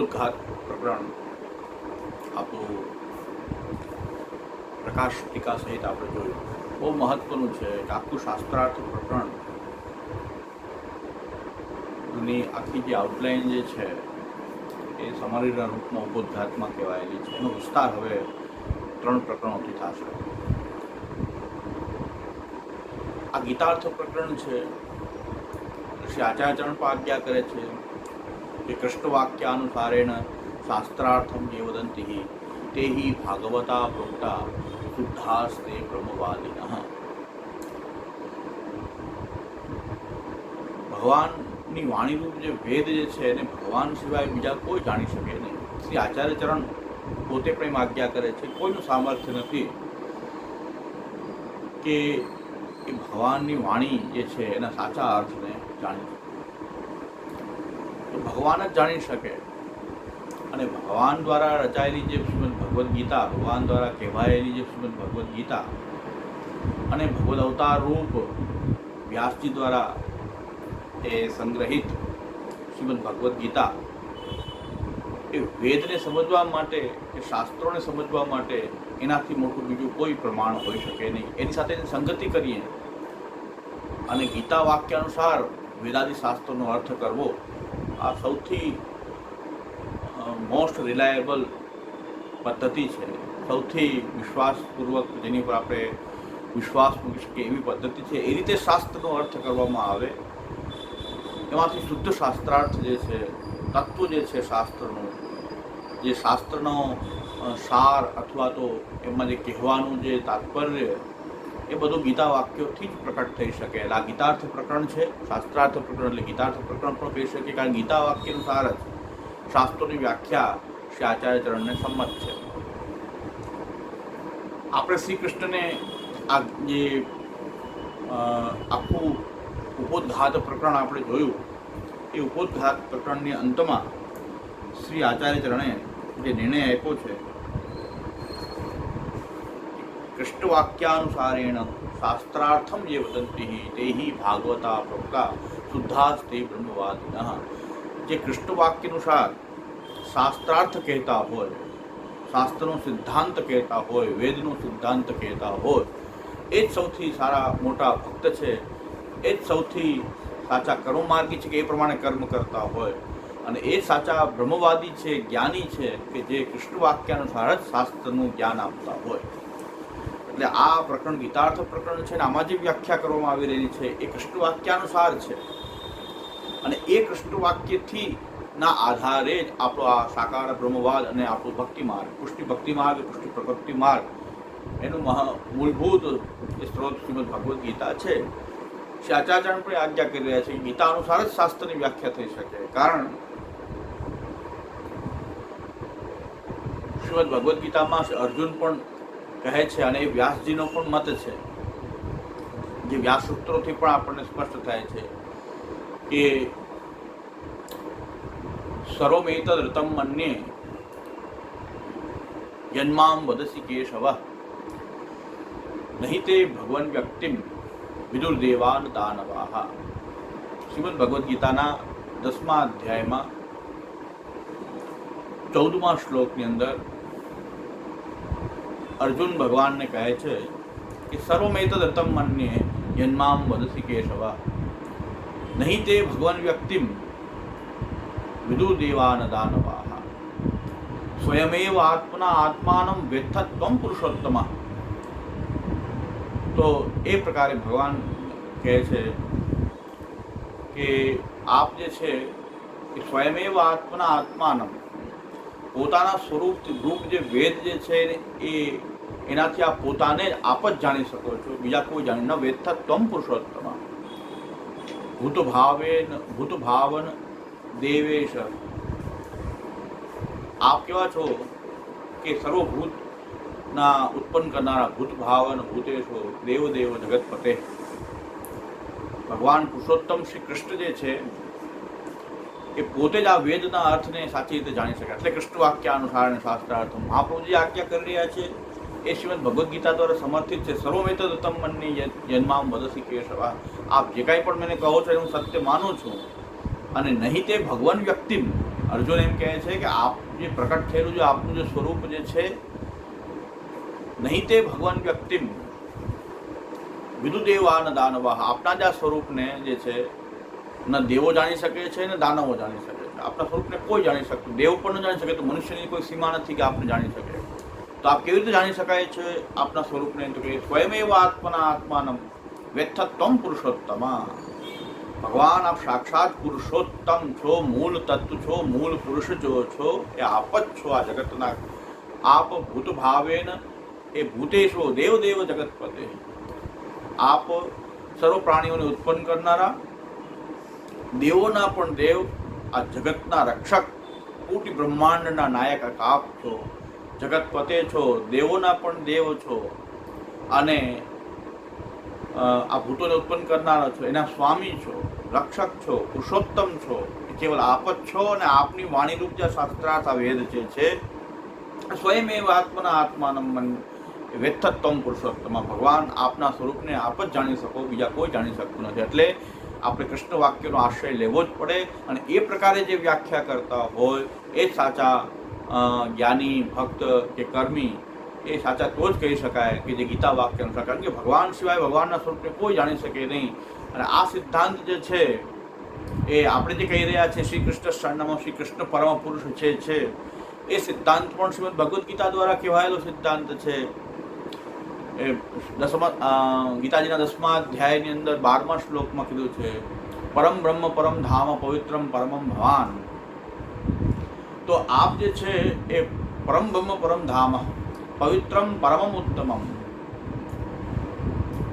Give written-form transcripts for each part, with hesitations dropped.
ઉદ્ઘાત પ્રકરણ આપણું પ્રકાશ ટીકા સહિત આપણે જોયું. બહુ મહત્વનું છે કે આખું શાસ્ત્રાર્થ પ્રકરણની આખી જે આઉટલાઇન જે છે એ સમરીના રૂપમાં ઉદ્ઘાતમાં કહેવાયેલી છે. એનો વિસ્તાર હવે 3 પ્રકરણોથી થશે. આ ગીતાર્થ પ્રકરણ છે. શ્રી આચાર્યચરણ પણ આજ્ઞા કરે છે કે કૃષ્ણવાક્યાનુસારેણ શાસ્ત્રાર્થમ જે વદંતિ તે હિ ભાગવતા પ્રોક્તા શુદ્ધાસ્તે બ્રહ્મવાદિનઃ. ભગવાનની વાણીરૂપ જે વેદ જે છે એને ભગવાન સિવાય બીજા કોઈ જાણી શકે નહીં. શ્રી આચાર્યચરણ પોતે પણ એમ આજ્ઞા કરે છે કોઈનું સામર્થ્ય નથી કે એ ભગવાનની વાણી જે છે એના સાચા અર્થને જાણી શકે. ભગવાન જ જાણી શકે. અને ભગવાન દ્વારા રચાયેલી જે શ્રીમદ ભગવદ્ ગીતા, ભગવાન દ્વારા કહેવાયેલી જે શ્રીમદ ભગવદ્ ગીતા અને ભગવદ અવતાર રૂપ વ્યાસજી દ્વારા એ સંગ્રહિત શ્રીમદ ભગવદ્ ગીતા એ વેદને સમજવા માટે કે શાસ્ત્રોને સમજવા માટે એનાથી મોટું બીજું કોઈ પ્રમાણ હોઈ શકે નહીં. એની સાથે સંગતિ કરીએ અને ગીતા વાક્ય અનુસાર વેદાદી શાસ્ત્રોનો અર્થ કરવો આ સૌથી મોસ્ટ રિલાયેબલ પદ્ધતિ છે. સૌથી વિશ્વાસપૂર્વક જેની પર આપણે વિશ્વાસ મૂકી શકીએ એવી પદ્ધતિ છે. એ રીતે શાસ્ત્રનો અર્થ કરવામાં આવે એમાંથી શુદ્ધ શાસ્ત્રાર્થ જે છે, તત્વ જે છે શાસ્ત્રનું, જે શાસ્ત્રનો સાર અથવા તો એમાં જે કહેવાનું જે તાત્પર્ય એ બધું ગીતા વાક્યોથી જ પ્રકટ થઈ શકે. એટલે આ ગીતાર્થ પ્રકરણ છે. શાસ્ત્રાર્થ પ્રકરણ એટલે ગીતાર્થ પ્રકરણ પણ કહી શકીએ, કારણ ગીતા વાક્યાનુસાર જ શાસ્ત્રોની વ્યાખ્યા શ્રી આચાર્યચરણને સંમત છે. આપણે શ્રી કૃષ્ણને આ જે આખું ઉપોદ્ઘાત પ્રકરણ આપણે જોયું એ ઉપોદ્ઘાત પ્રકરણની અંતમાં શ્રી આચાર્યચરણે જે નિર્ણય આપ્યો છે કૃષ્ણવાક્યાનુસારેણ શાસ્ત્રાર્થમ જે વદંતિ તે હિ ભાગવતા પ્રોક્તા શુદ્ધાસ્તે બ્રહ્મવાદિનઃ. જે કૃષ્ણ વાક્યાનુસાર શાસ્ત્રાર્થ કહેતા હોય, શાસ્ત્રનો સિદ્ધાંત કહેતા હોય, વેદનો સિદ્ધાંત કહેતા હોય એ જ સૌથી સારા મોટા ભક્ત છે. એ જ સૌથી સાચા કર્મમાર્ગી છે કે એ પ્રમાણે કર્મ કરતા હોય. અને એ સાચા બ્રહ્મવાદી છે, જ્ઞાની છે કે જે કૃષ્ણ વાક્યાનુસાર જ શાસ્ત્રનું જ્ઞાન આપતા હોય. એટલે આ પ્રકરણ ગીતાર્થ પ્રકરણ છે ને આમાં જે વ્યાખ્યા કરવામાં આવી રહેલી છે એ કૃષ્ણ વાક્યાનુસાર છે. અને એ કૃષ્ણ વાક્યથી ના આધારે જ આપણો આ સાકાર બ્રહ્મવાદ અને આપણું ભક્તિ માર્ગ, પુષ્ટિ ભક્તિ માર્ગ, પુષ્ટિ પ્રગતિ માર્ગ એનું મૂળભૂત એ સ્ત્રોત શ્રીમદ ભગવદ્ ગીતા છે. શ્રી આચાર્યચરણ પણ આજ્ઞા કરી રહ્યા છે ગીતા અનુસાર જ શાસ્ત્રની વ્યાખ્યા થઈ શકે. કારણ શ્રીમદ ભગવદ્ ગીતામાં અર્જુન પણ કહે છે અને એ વ્યાસજીનો પણ મત છે, જે વ્યાસ સૂત્રોથી પણ આપણને સ્પષ્ટ થાય છે કે સર્વમેતદ ઋતમ મન્યે જન્મામ વદસી કેશવ નહીં તે ભગવન વ્યક્તિમ વિદુર્દેવાન દાનવાહ. શ્રીમદ ભગવદ્ ગીતાના 10મા અધ્યાયમાં 14મા શ્લોકની અંદર અર્જુન ભગવાનને કહે છે કે સર્વમેતદ ઋતમ મન્યે જન્મામ વદસી કેશવ નહીં તે ભગવાન વ્યક્તિમ વિદુર્દેવાન દાનવાહ સ્વયમેવ આત્મના આત્માનમ વેત્થ ત્વમ પુરુષોત્તમ. તો એ પ્રકારે ભગવાન કહે છે કે આપ જે છે એ સ્વયમેવ આત્મના આત્માનમ પોતાના સ્વરૂપથી રૂપ જે વેદ જે છે એ એનાથી આપ પોતાને જ આપ જ જાણી શકો છો, બીજા કોઈ જાણી ન. વેત્થ ત્વમ પુરુષોત્તમ ભૂત ભાવન દેવેશ. આપ કેવા છો કે સર્વભૂતના ઉત્પન્ન કરનારા, ભૂત ભાવન ભૂતેશો દેવ જગતપતે. ભગવાન પુરુષોત્તમ શ્રી કૃષ્ણ જે છે એ પોતે જ આ વેદના અર્થને સાચી રીતે જાણી શકે. એટલે કૃષ્ણ વાક્યાનુસાર અને શાસ્ત્રાર્થ મહાપ્રભુજી આજ્ઞા કરી રહ્યા છે એ શ્રીમદ ભગવદ્ ગીતા દ્વારા સમર્થિત છે. સર્વમેતદ ઋતમ મન્યે જન્મામ વદસી કેશવ. આપ જે કાંઈ પણ મને કહો છો એ હું સત્ય માનું છું. અને નહીં તે ભગવાન વ્યક્તિ અર્જુન એમ કહે છે કે આપ જે પ્રકટ થયેલું જે આપનું જે સ્વરૂપ જે છે, નહીં તે ભગવાન વ્યક્તિ વિદુદેવાન દાનવા, આપના જ આ સ્વરૂપને જે છે ન દેવો જાણી શકે છે ને દાનવો જાણી શકે છે. આપના સ્વરૂપને કોઈ જાણી શકતું, દેવ પણ ન જાણી શકે, તો મનુષ્યની કોઈ સીમા નથી કે આપને જાણી શકે. તો આપ કેવી રીતે જાણી શકાય છે આપના સ્વરૂપને? તો કે સ્વયમેવ આત્મના આત્માનમ વેત્થત્વમ પુરુષોત્તમા. ભગવાન આપ સાક્ષાત પુરુષોત્તમ છો, મૂળ તત્વ છો, મૂળ પુરુષ જો છો, એ આપ જ છો આ જગતના. આપ ભૂત ભાવેન એ ભૂતેશો દેવ દેવ જગતપતે. આપ સર્વ પ્રાણીઓને ઉત્પન્ન કરનારા, દેવોના પણ દેવ, આ જગતના રક્ષક, કોટી બ્રહ્માંડના નાયક આપ છો, જગતપતે છો, દેવોના પણ દેવ છો, અને આ ભૂતોને ઉત્પન્ન કરનારા છો, એના સ્વામી છો, રક્ષક છો, પુરુષોત્તમ છો. કેવલ આપ જ છો. અને આપની વાણીરૂપ જે શાસ્ત્રાર્થ આ વેદ જે છે, સ્વયમેવ આત્મના આત્માનમ વેત્થત્વમ પુરુષોત્તમ. ભગવાન આપના સ્વરૂપને આપ જ જાણી શકો, બીજા કોઈ જાણી શકતું નથી. એટલે આપણે કૃષ્ણ વાક્યનો આશ્રય લેવો જ પડે. અને એ પ્રકારે જે વ્યાખ્યા કરતા હોય એ સાચા જ્ઞાની, ભક્ત કે કર્મી, એ સાચા તો જ કહી શકાય કે જે ગીતા વાક્ય અનુસાર. કારણ કે ભગવાન સિવાય ભગવાનના સ્વરૂપને કોઈ જાણી શકે નહીં. અને આ સિદ્ધાંત જે છે એ આપણે જે કહી રહ્યા છીએ, શ્રી કૃષ્ણ શરણમાં શ્રી કૃષ્ણ પરમ પુરુષ છે, એ સિદ્ધાંત પણ શ્રીમદ ભગવદ્ ગીતા દ્વારા કહેવાયેલો સિદ્ધાંત છે. એ ગીતાજીના 10મા અધ્યાયની અંદર 12મા શ્લોકમાં કીધું છે, પરમ બ્રહ્મ પરમ ધામ પવિત્રમ પરમમ ભવાન. તો આપ જે છે એ પરમ બ્રહ્મ પરમ ધામ પવિત્રમ પરમમ ઉત્તમમ,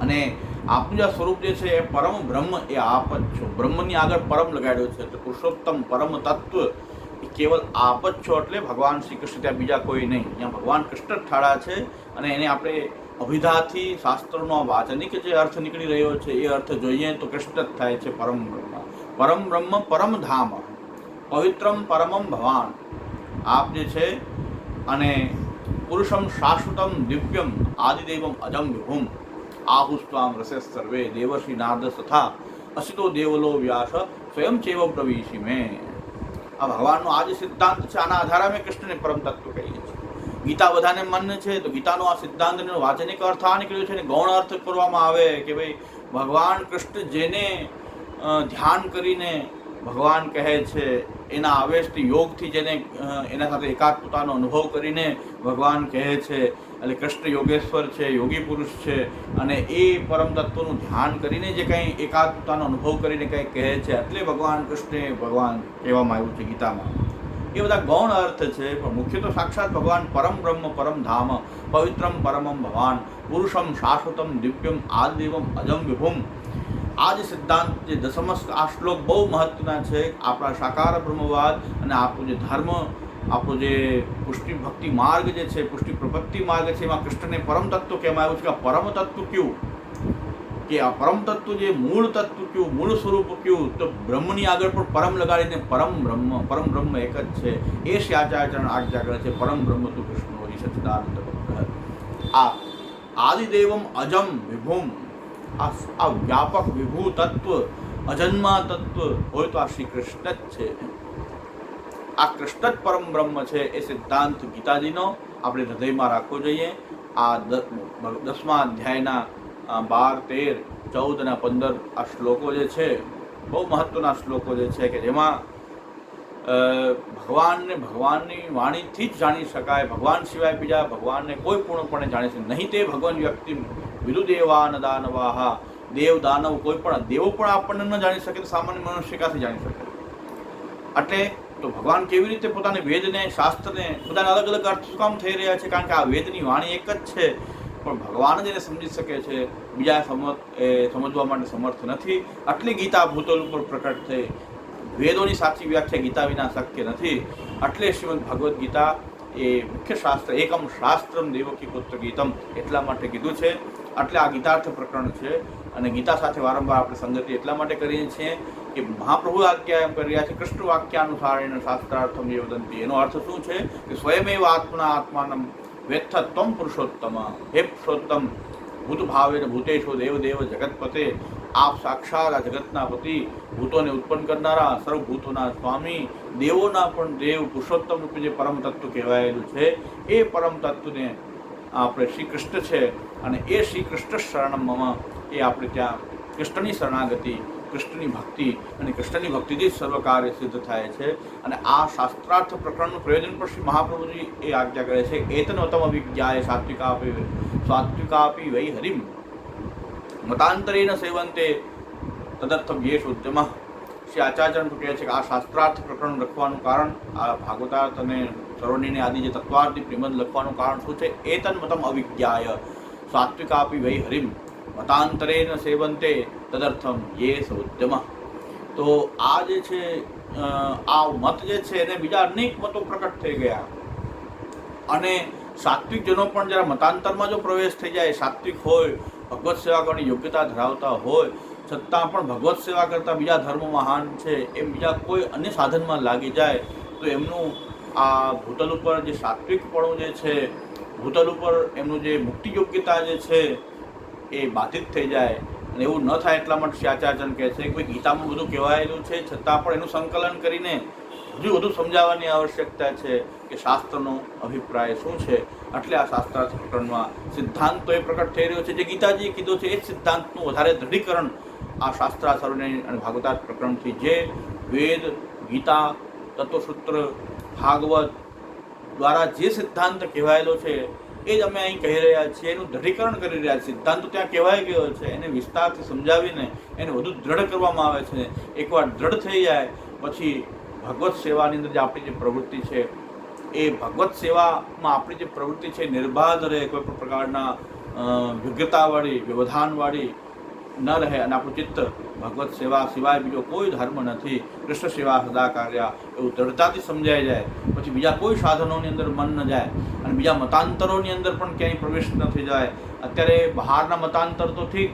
અને આપનું જે સ્વરૂપ જે છે એ પરમ બ્રહ્મ, એ આપ જ છો. બ્રહ્મની આગળ પરમ લગાડ્યો છે, એટલે પુરુષોત્તમ પરમ તત્વ એ કેવલ આપ જ છો. એટલે ભગવાન શ્રી કૃષ્ણ, ત્યાં બીજા કોઈ નહીં. ત્યાં ભગવાન કૃષ્ણ જ ઠાળા છે. અને એને આપણે અભિધાથી શાસ્ત્રનો વાચનિક જે અર્થ નીકળી રહ્યો છે, એ અર્થ જોઈએ તો કૃષ્ણ જ થાય છે. પરમ બ્રહ્મ, પરમ બ્રહ્મ, પરમ ધામ, પવિત્રમ પરમમ ભવાન આપ જે છે. અને પુરુષમ શાશ્વતમ દિવ્યમ આદિદેવમ અજમ વિભુમ આહુસ્વામ રસે સર્વે દેવર્ષિ નારદ તથા અસિતો દેવલો વ્યાસ સ્વયં ચેવ પ્રવીશી મેં. આ ભગવાનનો આ જે સિદ્ધાંત છે, આના આધારે અમે કૃષ્ણને પરમ તત્વ કહીએ છીએ. ગીતા બધાને માન્ય છે, તો ગીતાનો આ સિદ્ધાંતનો વાચનિક અર્થ આ નીકળ્યો છે. ને ગૌણ અર્થ કરવામાં આવે કે ભાઈ ભગવાન કૃષ્ણ જેને ધ્યાન કરીને ભગવાન કહે છે, એના આવેશથી, યોગથી જેને એના સાથે એકાત્મતાનો અનુભવ કરીને ભગવાન કહે છે, એટલે કૃષ્ણ યોગેશ્વર છે, યોગી પુરુષ છે. અને એ પરમ તત્વનું ધ્યાન કરીને જે કંઈ એકાત્મતાનો અનુભવ કરીને કંઈ કહે છે, એટલે ભગવાન કૃષ્ણે ભગવાન કહેવામાં આવ્યું છે ગીતામાં. એ બધા ગૌણ અર્થ છે, પણ મુખ્ય તો સાક્ષાત ભગવાન પરમ બ્રહ્મ પરમ ધામ પવિત્રમ પરમમ ભવાન પુરુષમ શાશ્વતમ દિવ્યમ આદિદેવમ અજમ વિભુમ. આ જે સિદ્ધાંત, જે 10મા આ શ્લોક બહુ મહત્વના છે. આપણા સાકાર બ્રહ્મવાદ અને આપણું જે ધર્મ, આપણો જે પુષ્ટિ ભક્તિ માર્ગ જે છે, પુષ્ટિ પ્રપત્તિ માર્ગ છે, એમાં કૃષ્ણને પરમ તત્વ કહેવામાં આવ્યું છે. કે પરમ તત્વ કયું? કે આ પરમ તત્વ જે મૂળ તત્વ કયું, મૂળ સ્વરૂપ કયું? તો બ્રહ્મની આગળ પણ પરમ લગાડીને પરમ બ્રહ્મ એક જ છે. એ શ્યાચાચરણ આજ્ઞા કરે છે, પરમ બ્રહ્મ તું કૃષ્ણ હોય સચ્ચિદાનંદ. આ આદિદેવમ અજમ વિભુમ, આ વ્યાપક વિભુ તત્વ, અજન્મા તત્વ હોય તો આ શ્રી કૃષ્ણ જ છે. આ કૃષ્ણ જ પરમ બ્રહ્મ છે. એ સિદ્ધાંત ગીતાજીનો આપણે હૃદયમાં રાખવો જોઈએ. આ 10મા અધ્યાયના 12, 13, 14 અને 15 આ શ્લોકો જે છે, બહુ મહત્વના શ્લોકો જે છે, કે જેમાં ભગવાનને ભગવાનની વાણીથી જ જાણી શકાય. ભગવાન સિવાય બીજા ભગવાનને કોઈ પૂર્ણપણે જાણી શકે નહીં. તે ભગવાન વ્યક્તિ વિદુદેવાન દાનવાહ, દેવ દાનવ કોઈ પણ દેવો પણ આપણને ન જાણી શકે, તો સામાન્ય મનુષ્ય ક્યાંથી જાણી શકે? એટલે તો ભગવાન કેવી રીતે પોતાની વેદને, શાસ્ત્રને બધાને અલગ અલગ અર્થ કામ થઈ રહ્યા છે? કારણ કે આ વેદની વાણી એક જ છે, પણ ભગવાન જ એને સમજી શકે છે, બીજા સમજવા માટે સમર્થ નથી. આટલી ગીતા ભૂતલ ઉપર પ્રકટ થઈ. વેદોની સાચી વ્યાખ્યા ગીતા વિના શક્ય નથી. એટલે શ્રીમદ ભગવદ્ ગીતા એ મુખ્ય શાસ્ત્ર, એકમ શાસ્ત્રમ દેવકી પુત્ર ગીતમ એટલા માટે કીધું છે. એટલે આ ગીતાર્થ પ્રકરણ છે. અને ગીતા સાથે વારંવાર આપણે સંગતિ એટલા માટે કરીએ છીએ કે મહાપ્રભુ આજ્ઞા એમ કરી રહ્યા છે, કૃષ્ણ વાક્યાનુસારેણ શાસ્ત્રાર્થમ એ વદંતી. એનો અર્થ શું છે? કે સ્વયમેવ આત્મના આત્માનમ વેત્થત્વમ પુરુષોત્તમ. હે પુરુષોત્તમ, ભૂત ભાવેન ભૂતેશો દેવ દેવ જગતપતે, આપ સાક્ષાત આ જગતના પતિ, ભૂતોને ઉત્પન્ન કરનારા, સર્વભૂતોના સ્વામી, દેવોના પણ દેવ, પુરુષોત્તમ રૂપે જે પરમ તત્વ કહેવાયેલું છે એ પરમ તત્વને આપણે શ્રી કૃષ્ણ છે અને એ શ્રી કૃષ્ણ શરણમ મમ, એ આપણે ત્યાં કૃષ્ણની શરણાગતિ, કૃષ્ણની ભક્તિ અને કૃષ્ણની ભક્તિથી સર્વ કાર્ય સિદ્ધ થાય છે. અને આ શાસ્ત્રાર્થ પ્રકરણનું પ્રયોજન પણ શ્રી મહાપ્રભુજી એ આજ્ઞા કરે છે. એતનોતમ અવિજ્ઞાય સાત્વિકાપી વૈ હરિમ મતાંતરેણ સેવંતે તદર્થમ યેષ ઉદ્યમ. શ્રી આચાર્ય કહે છે કે આ શાસ્ત્રાર્થ પ્રકરણ લખવાનું કારણ, આ ભાગવતાર્થ અને સર્વનિર્ણય આદિ જે તત્વાર્થી પ્રેમદ લખવાનું કારણ શું છે? એતન્મતમ અવિજ્ઞાય સાત્વિકાપી વૈ હરિમ મતાંતરેણ સેવંતે તદર્થમ યેષ ઉદ્યમ. તો આ જે છે આ મત જે છે એને બીજા અનેક મતો પ્રકટ થઈ ગયા અને સાત્વિક જનો પણ જરા મતાંતરમાં જો પ્રવેશ થઈ જાય, સાત્વિક હોય, ભગવત સેવા કરવાની યોગ્યતા ધરાવતા હોય, છતાં પણ ભગવત સેવા કરતા બીજા ધર્મ મહાન છે એમ બીજા કોઈ અન્ય સાધનમાં લાગી જાય તો એમનું આ ભૂતલ ઉપર જે સાત્વિકપણું જે છે, ભૂતલ ઉપર એમનું જે મુક્તિ યોગ્યતા જે છે એ બાધિત થઈ જાય. અને એવું ન થાય એટલા માટે શ્રી આચાર્ય કહે છે કે ભાઈ ગીતામાં બધું કહેવાયેલું છે છતાં પણ એનું સંકલન કરીને હજુ વધુ સમજાવવાની આવશ્યકતા છે કે શાસ્ત્રનો અભિપ્રાય શું છે. એટલે આ શાસ્ત્રાર્થ પ્રકરણમાં સિદ્ધાંત તો એ પ્રકટ થઈ રહ્યો છે જે ગીતાજીએ કીધો છે એ જ સિદ્ધાંતનું વધારે દૃઢીકરણ આ શાસ્ત્રાસરને અને ભાગવતાર્થ પ્રકરણથી જે વેદ, ગીતા, તત્વસૂત્ર, ભાગવત દ્વારા જે સિદ્ધાંત કહેવાયેલો છે એ જ અમે અહીં કહી રહ્યા છીએ, એનું દૃઢીકરણ કરી રહ્યા છીએ. સિદ્ધાંત ત્યાં કહેવાઈ ગયો છે, એને વિસ્તારથી સમજાવીને એને વધુ દ્રઢ કરવામાં આવે છે. એકવાર દ્રઢ થઈ જાય પછી ભગવત સેવાની અંદર જે આપણી જે પ્રવૃત્તિ છે એ ભગવત સેવામાં આપણી જે પ્રવૃત્તિ છે નિર્બાધ રહે, કોઈ પણ પ્રકારના વિજ્ઞતાવાળી, વ્યવધાનવાળી ન રહે અને આપણું ચિત્ત ભગવત સેવા સિવાય બીજો કોઈ ધર્મ નથી, કૃષ્ણ સેવા સદા કાર્યા એવું દ્રઢતાથી સમજાઈ જાય પછી બીજા કોઈ સાધનોની અંદર મન ન જાય અને બીજા મતાંતરોની અંદર પણ ક્યાંય પ્રવેશ ન થઈ જાય. અત્યારે બહારના મતાંતર તો ઠીક,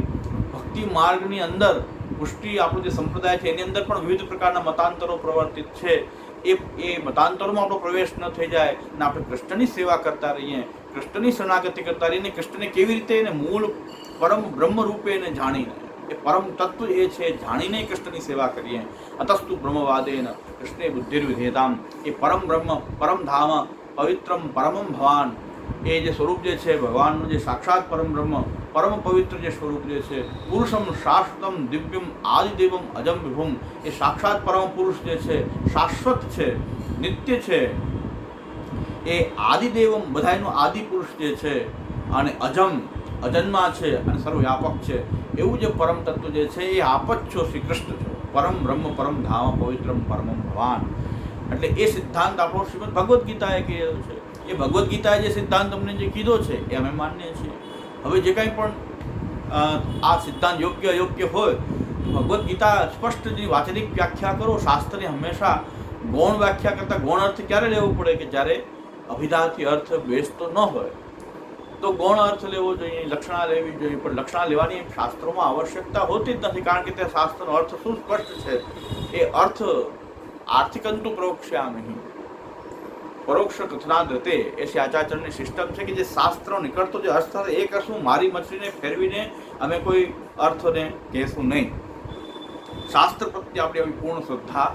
ભક્તિ માર્ગની અંદર પુષ્ટિ આપણો જે સંપ્રદાય છે એની અંદર પણ વિવિધ પ્રકારના મતાંતરો પ્રવર્તિત છે. એ મતાંતરોમાં આપણો પ્રવેશ ન થઈ જાય અને આપણે કૃષ્ણની સેવા કરતા રહીએ, કૃષ્ણની શરણાગતિ કરતા રહીને કૃષ્ણને કેવી રીતે એને મૂળ પરમ બ્રહ્મ રૂપે એને જાણીને, એ પરમ તત્વ એ છે જાણીને કૃષ્ણની સેવા કરીએ. અતસ્તુ બ્રહ્મવાદેન કૃષ્ણે બુદ્ધિર્વિધેયતામ. એ પરમ બ્રહ્મ, પરમ ધામ, પવિત્રમ પરમમ ભવાન, એ જે સ્વરૂપ જે છે ભગવાનનું જે સાક્ષાત પરમ બ્રહ્મ, પરમ પવિત્ર જે સ્વરૂપ જે છે, પુરુષમ શાશ્વતમ દિવ્યમ આદિદેવમ અજમ વિભુમ, એ સાક્ષાત પરમ પુરુષ જે છે, શાશ્વત છે, નિત્ય છે, એ આદિદેવમ બધાયનું આદિ પુરુષ જે છે અને અજમ અજન્મા છે અને સર્વવ્યાપક છે એવું જે પરમ તત્વ જે છે એ આપ જ છો, શ્રી કૃષ્ણ છો, પરમ બ્રહ્મ, પરમ ધામ, પવિત્રમ પરમમ ભવાન. એટલે એ સિદ્ધાંત આપણો શ્રીમદ ભગવદ્ ગીતાએ કહેલો છે. એ ભગવદ્ ગીતાએ જે સિદ્ધાંત અમને જે કીધો છે એ અમે માનીએ છીએ. હવે જે કંઈ પણ આ સિદ્ધાંત યોગ્ય અયોગ્ય હોય, ભગવદ્ ગીતા સ્પષ્ટ જે વાચનિક વ્યાખ્યા કરો, શાસ્ત્રની હંમેશા ગૌણ વ્યાખ્યા કરતાં ગૌણ અર્થ ક્યારે લેવો પડે કે જ્યારે અભિધાથી અર્થ બેસતો ન હોય તો ગૌણ અર્થ લેવો જોઈએ, લક્ષણા લેવી જોઈએ. પણ લક્ષણા લેવાની શાસ્ત્રોમાં આવશ્યકતા હોતી જ નથી, કારણ કે તે શાસ્ત્રનો અર્થ શું સ્પષ્ટ છે. એ અર્થ આર્થિકંતુ પ્રોક્ષ્યામિ પરોક્ષ કથનાદ્રતે, એ શ્રી આચાર્યની સિસ્ટમ છે કે જે શાસ્ત્ર નીકળતો જે અર્થ થાય એ કશું મારી મછલીને ફેરવીને અમે કોઈ અર્થને કહેશું નહીં. શાસ્ત્ર પ્રત્યે આપણી આવી પૂર્ણ શ્રદ્ધા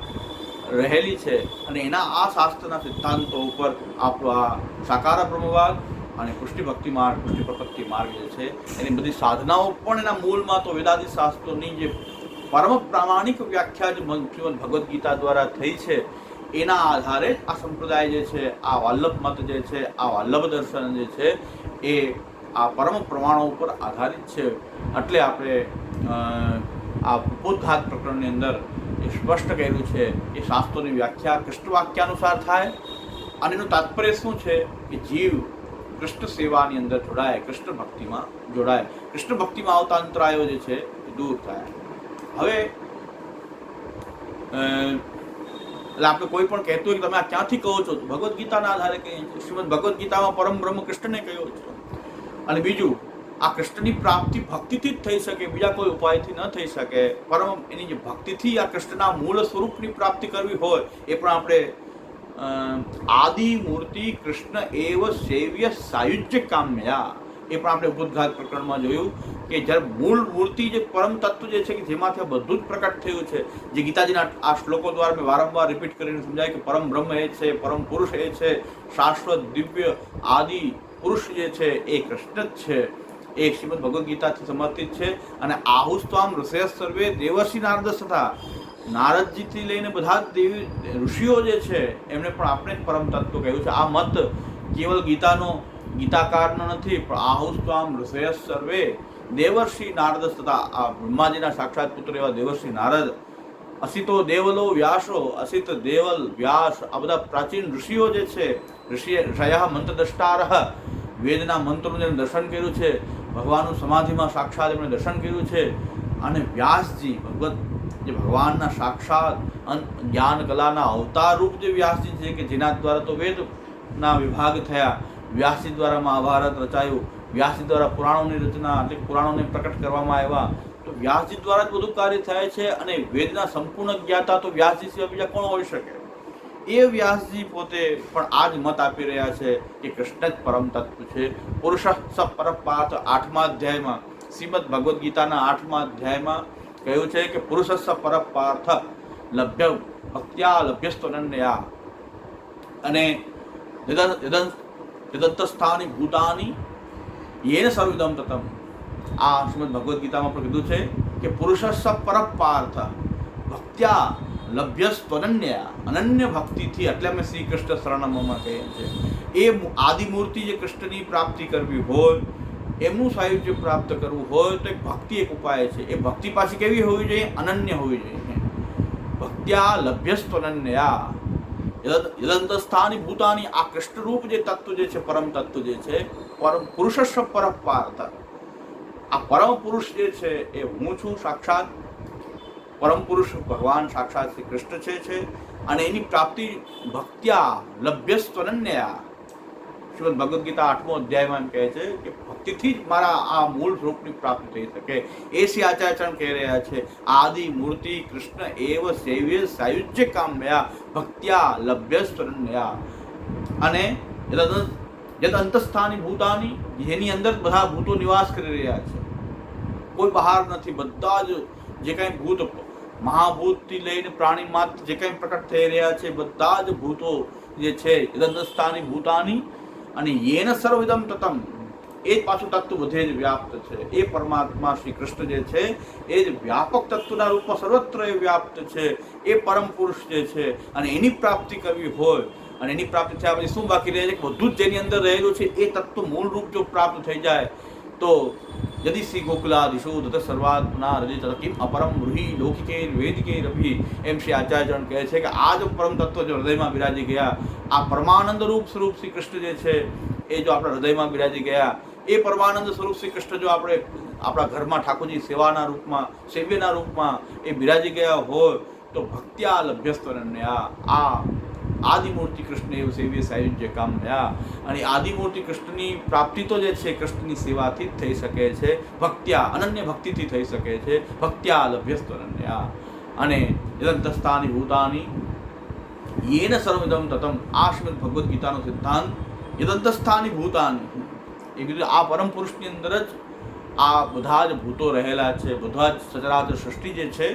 રહેલી છે અને એના આ શાસ્ત્રના સિદ્ધાંતો ઉપર આપણો આ સાકાર બ્રહ્મવાદ અને પુષ્ટિ ભક્તિ માર્ગ, પુષ્ટિ પ્રપત્તિ માર્ગ જે છે એની બધી સાધનાઓ પણ એના મૂળમાં તો વેદાદિ શાસ્ત્રોની જે પરમ પ્રામાણિક વ્યાખ્યા જે શ્રીમદ ભગવદ્ ગીતા દ્વારા થઈ છે એના આધારે જ આ સંપ્રદાય જે છે, આ વલ્લભ મત જે છે, આ વલ્લભ દર્શન જે છે એ આ પરમ પ્રમાણો ઉપર આધારિત છે. એટલે આપણે આ ઉपोદ્ઘાત પ્રકરણની અંદર એ સ્પષ્ટ કહેલું છે એ શાસ્ત્રોની વ્યાખ્યા કૃષ્ણ વાક્યાનુસાર થાય અને એનું તાત્પર્ય શું છે કે જીવ કૃષ્ણ સેવાની અંદર જોડાય, કૃષ્ણ ભક્તિમાં જોડાય, કૃષ્ણ ભક્તિમાં આવતા અંતરાયો જે છે એ દૂર થાય. હવે એટલે આપણે કોઈ પણ કહેતું હોય કે તમે આ ક્યાંથી કહો છો, ભગવદ્ ગીતાના આધારે કહીએ છીએ. શ્રીમદ ભગવદ્ ગીતામાં પરમ બ્રહ્મ કૃષ્ણને કહ્યો છે. અને બીજું, આ કૃષ્ણની પ્રાપ્તિ ભક્તિથી જ થઈ શકે, બીજા કોઈ ઉપાયથી ન થઈ શકે. પરમ એની જે ભક્તિથી આ કૃષ્ણના મૂળ સ્વરૂપની પ્રાપ્તિ કરવી હોય એ પણ આપણે આદિ મૂર્તિ કૃષ્ણ એવ સેવ્ય સાયુજ્ય કામ્યા, એ પણ આપણે ઉદ્ઘાત પ્રકરણમાં જોયું કે જ્યારે મૂળ મૂર્તિ જે પરમ તત્વ જે છે કે જેમાંથી બધું જ પ્રકટ થયું છે, જે ગીતાજીના આ શ્લોકો દ્વારા મેં વારંવાર રિપીટ કરીને સમજાય કે પરમ બ્રહ્મ એ છે, પરમ પુરુષ એ છે, શાશ્વત દિવ્ય આદિ પુરુષ જે છે એ કૃષ્ણ જ છે, એ શ્રીમદ ભગવદ્ ગીતાથી સમર્થિત છે. અને આહુસ્ત્વામ ઋષય સર્વે દેવર્ષિ નારદ તથા, નારદજીથી લઈને બધા જ દેવી ઋષિઓ જે છે એમણે પણ આપણે જ પરમ તત્વ કહ્યું છે. આ મત કેવલ ગીતાકારનો નથી, પણ આહુસ્ત્વામ ઋષય સર્વે દેવર્ષિ નારદ તથા, આ બ્રહ્માજીના સાક્ષાત પુત્ર એવા દેવર્ષિ નારદ, અસિતો દેવલો વ્યાસો, અસિત દેવલ વ્યાસ, આ બધા પ્રાચીન ઋષિઓ જે છે, ઋષય મંત્ર દ્રષ્ટારઃ, વેદના મંત્રોનું જેને દર્શન કર્યું છે, ભગવાનનું સમાધિમાં સાક્ષાત એમણે દર્શન કર્યું છે. અને વ્યાસજી જે ભગવાનના સાક્ષાત જ્ઞાન કલાના અવતાર રૂપ જે વ્યાસજી છે કે જેના દ્વારા તો વેદના વિભાગ થયા, વ્યાસજી દ્વારા મહાભારત રચાયું, વ્યાસજી દ્વારા પુરાણોની રચના એટલે પુરાણોને પ્રકટ કરવામાં આવ્યા. તો વ્યાસજી દ્વારા જ બધું કાર્ય થાય છે. અને વેદના સંપૂર્ણ જ્ઞાતા તો વ્યાસજી સિવાય બીજા કોણ હોઈ શકે? એ વ્યાસજી પોતે પણ આ જ મત આપી રહ્યા છે કે કૃષ્ણ જ પરમ તત્વ છે. પુરુષ સ પરપાર્થ 8મા અધ્યાયમાં, શ્રીમદ ભગવદ્ ગીતાના 8મા અધ્યાયમાં કહ્યું છે કે પુરુષ સ પરપાર્થ લભ્ય ભક્ત્યા લભ્યસ્ત્વનન્યા, અને યદંતસ્થાની ભૂતાની યેન સર્વદમ તતમ. આ શ્રીમદ ભગવદ્ ગીતામાં પણ કીધું છે કે પુરુષ સ પરપાર્થ ભક્ત્યા લભ્યસ્ત્વનન્યા, અનન્ય ભક્તિથી, એટલે અમે શ્રી કૃષ્ણ શરણમમાં કહીએ છીએ. એ આદિમૂર્તિ જે કૃષ્ણની પ્રાપ્તિ કરવી હોય, એમનું સાયુજ્ય પ્રાપ્ત કરવું હોય તો એક ભક્તિ એક ઉપાય છે. એ ભક્તિ પાછી કેવી હોવી જોઈએ? અનન્ય હોવી જોઈએ. ભક્ત્યા લભ્યસ્ત્વનન્યા યદંતસ્થાની ભૂતાની, આ કૃષ્ણરૂપ જે તત્વ જે છે, પરમ તત્વ જે છે, પરમ પુરુષ પરપાર્થ, આ પરમ પુરુષ જે છે એ હું છું સાક્ષાત. પરમ પુરુષ ભગવાન સાક્ષાત શ્રી કૃષ્ણ છે. અને એની પ્રાપ્તિ ભક્ત્યા લભ્યસ્ત્વનન્યા, શ્રીમદ ભગવદ્ ગીતા 8મો અધ્યાયમાં એમ કહે છે કે ભક્તિથી જ મારા આ મૂળ સ્વરૂપની પ્રાપ્તિ થઈ શકે. એ શ્રી આચાર્યચરણ કહી રહ્યા છે, આદિ મૂર્તિ કૃષ્ણ એવ સેવ્ય સાયુજ્ય કામ્યા ભક્ત્યા લભ્યસ્ત્વનન્યા. અને યદ અંતસ્થાની ભૂતાની, જેની અંદર બધા ભૂતો નિવાસ કરી રહ્યા છે, કોઈ બહાર નથી. બધા જ જે કંઈ ભૂત, મહાભૂતથી લઈને પ્રાણી માત્ર જે કંઈ પ્રકટ થઈ રહ્યા છે, બધા જ ભૂતો જે છે યદંતસ્થાની ભૂતાની, અને યેન સર્વદમ તતમ, એ જ પાછું તત્વ બધે જ વ્યાપ્ત છે. એ પરમાત્મા શ્રી કૃષ્ણ જે છે એ જ વ્યાપક તત્વના રૂપમાં સર્વત્ર એ વ્યાપ્ત છે. એ પરમ પુરુષ જે છે, અને એની પ્રાપ્તિ કરવી હોય, અને એની પ્રાપ્તિ થયા પછી શું બાકી રહે છે? બધું જ જેની અંદર રહેલું છે એ તત્વ મૂળ રૂપ જો પ્રાપ્ત થઈ જાય તો यदि श्री गोकुलादिशो दत्त सर्वात्मना रजित किम अपरम ब्रूहि लौकिके वेदिके रभि. એમ શ્રી આચાર્યચરણ કહે છે કે આ જો પરમ તત્વ જો હૃદયમાં બિરાજી ગયા, આ પરમાનંદ રૂપ સ્વરૂપ શ્રી કૃષ્ણ જે છે એ જો આપણા હૃદયમાં બિરાજી ગયા, એ પરમાનંદ સ્વરૂપ શ્રી કૃષ્ણ જો આપણે આપણા ઘરમાં ઠાકોરજી સેવાના રૂપમાં, સેવ્યના રૂપમાં એ બિરાજી ગયા હોય તો ભક્ત્યા લભ્યસ્ત્વનન્યા, આ આદિમૂર્તિ કૃષ્ણ એવું સેવ્ય સાયુજ્ય કામ્યા. અને આદિમૂર્તિ કૃષ્ણની પ્રાપ્તિ તો જે છે કૃષ્ણની સેવાથી જ થઈ શકે છે, ભક્ત્યા અનન્ય ભક્તિથી થઈ શકે છે. ભક્ત્યા લભ્યસ્ત્વનન્યા. અને યદંતસ્થાની ભૂતાની યેન સર્વદમ તતમ, આ શ્રીમદ ભગવદ્ ગીતાનો સિદ્ધાંત. યદંતસ્થાની ભૂતાની, એ કીધું આ પરમ પુરુષની અંદર જ આ બધા જ ભૂતો રહેલા છે, બધા જ સચરાચર સૃષ્ટિ જે છે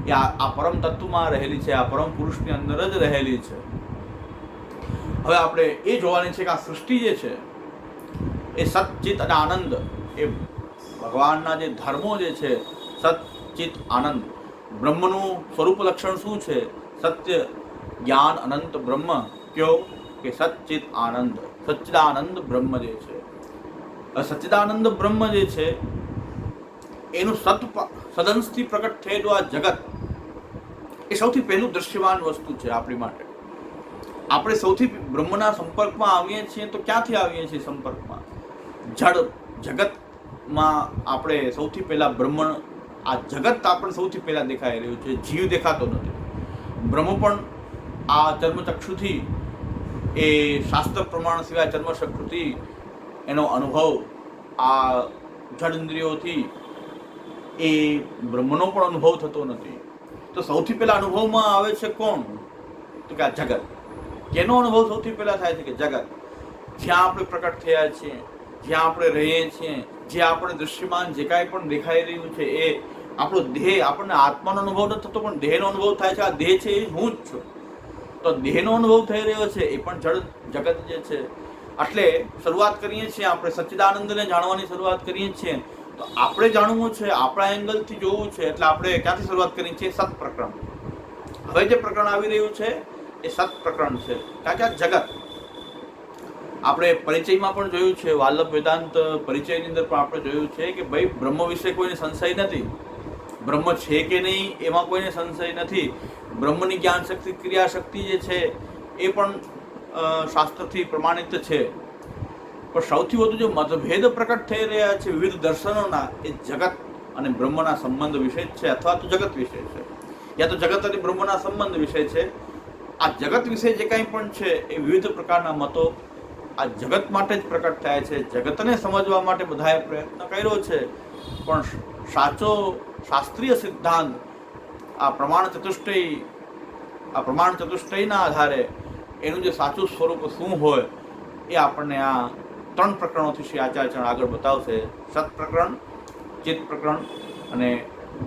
એ આ પરમ તત્વમાં રહેલી છે, આ પરમ પુરુષની અંદર જ રહેલી છે. હવે આપણે એ જોવાની છે કે આ સૃષ્ટિ જે છે એ સચ્ચિત અને આનંદ, એ ભગવાનના જે ધર્મો જે છે, સચ્ચિત આનંદ. બ્રહ્મનું સ્વરૂપ લક્ષણ શું છે? સત્ય જ્ઞાન અનંત બ્રહ્મ. કયો? કે સચ્ચિત આનંદ, સચ્ચિદાનંદ બ્રહ્મ જે છે. સચ્ચિદાનંદ બ્રહ્મ જે છે એનું સદંશથી પ્રકટ થયેલું આ જગત એ સૌથી પહેલું દ્રશ્યમાન વસ્તુ છે આપણી માટે. આપણે સૌથી બ્રહ્મના સંપર્કમાં આવીએ છીએ તો ક્યાંથી આવીએ છીએ સંપર્કમાં? જડ જગતમાં આપણે સૌથી પહેલાં બ્રહ્મ, આ જગત આપણને સૌથી પહેલાં દેખાઈ રહ્યું છે, જીવ દેખાતો નથી. બ્રહ્મ પણ આ ચર્મચક્ષુથી, એ શાસ્ત્ર પ્રમાણ સિવાય ચર્મચક્ષુથી એનો અનુભવ, આ જડ ઇન્દ્રિયોથી એ બ્રહ્મનો પણ અનુભવ થતો નથી. તો સૌથી પહેલા અનુભવમાં આવે છે કોણ? તો કે આ જગત. કેનો અનુભવ સૌથી પહેલા થાય છે? કે જગત. જ્યાં આપણે પ્રકટ થયા છીએ, જ્યાં આપણે રહીએ છીએ, જે આપણે દૃશ્યમાન જે કાંઈ પણ દેખાઈ રહ્યું છે એ આપણો દેહ, આપણને આત્માનો અનુભવ નથી થતો પણ દેહનો અનુભવ થાય છે. આ દેહ છે એ હું જ છું. તો દેહનો અનુભવ થઈ રહ્યો છે એ પણ જળ જગત જે છે. એટલે શરૂઆત કરીએ છીએ આપણે સચ્ચિદાનંદને જાણવાની શરૂઆત કરીએ છીએ. તો આપણે જાણવું છે, આપણા એંગલથી જોવું છે. એટલે આપણે ક્યાંથી શરૂઆત કરીએ છીએ? સત પ્રકરણ. હવે જે પ્રકરણ આવી રહ્યું છે એ સત પ્રકરણ છે. કારણ કે આ જગત આપણે પરિચયમાં પણ જોયું છે, વાલ્લભ વેદાંત પરિચયની અંદર પણ આપણે જોયું છે કે ભાઈ બ્રહ્મ વિશે કોઈને સંશય નથી. બ્રહ્મ છે કે નહીં એમાં કોઈને સંશય નથી. બ્રહ્મની જ્ઞાન શક્તિ, ક્રિયા શક્તિ જે છે એ પણ શાસ્ત્રથી પ્રમાણિત છે. પણ સૌથી વધુ જે મતભેદ પ્રકટ થઈ રહ્યા છે વિવિધ દર્શનોના, એ જગત અને બ્રહ્મના સંબંધ વિશે છે, અથવા તો જગત વિશે છે, યા તો જગત અને બ્રહ્મના સંબંધ વિશે છે. આ જગત વિશે જે કાંઈ પણ છે એ વિવિધ પ્રકારના મતો આ જગત માટે જ પ્રકટ થયા છે. જગતને સમજવા માટે બધાએ પ્રયત્ન કર્યો છે, પણ સાચો શાસ્ત્રીય સિદ્ધાંત આ પ્રમાણ ચતુષ્ટયના આધારે એનું જે સાચું સ્વરૂપ શું હોય એ આપણને આ 3 પ્રકરણોથી શ્રી આચાર્ય આગળ બતાવશે. સત પ્રકરણ, ચિત્ત પ્રકરણ અને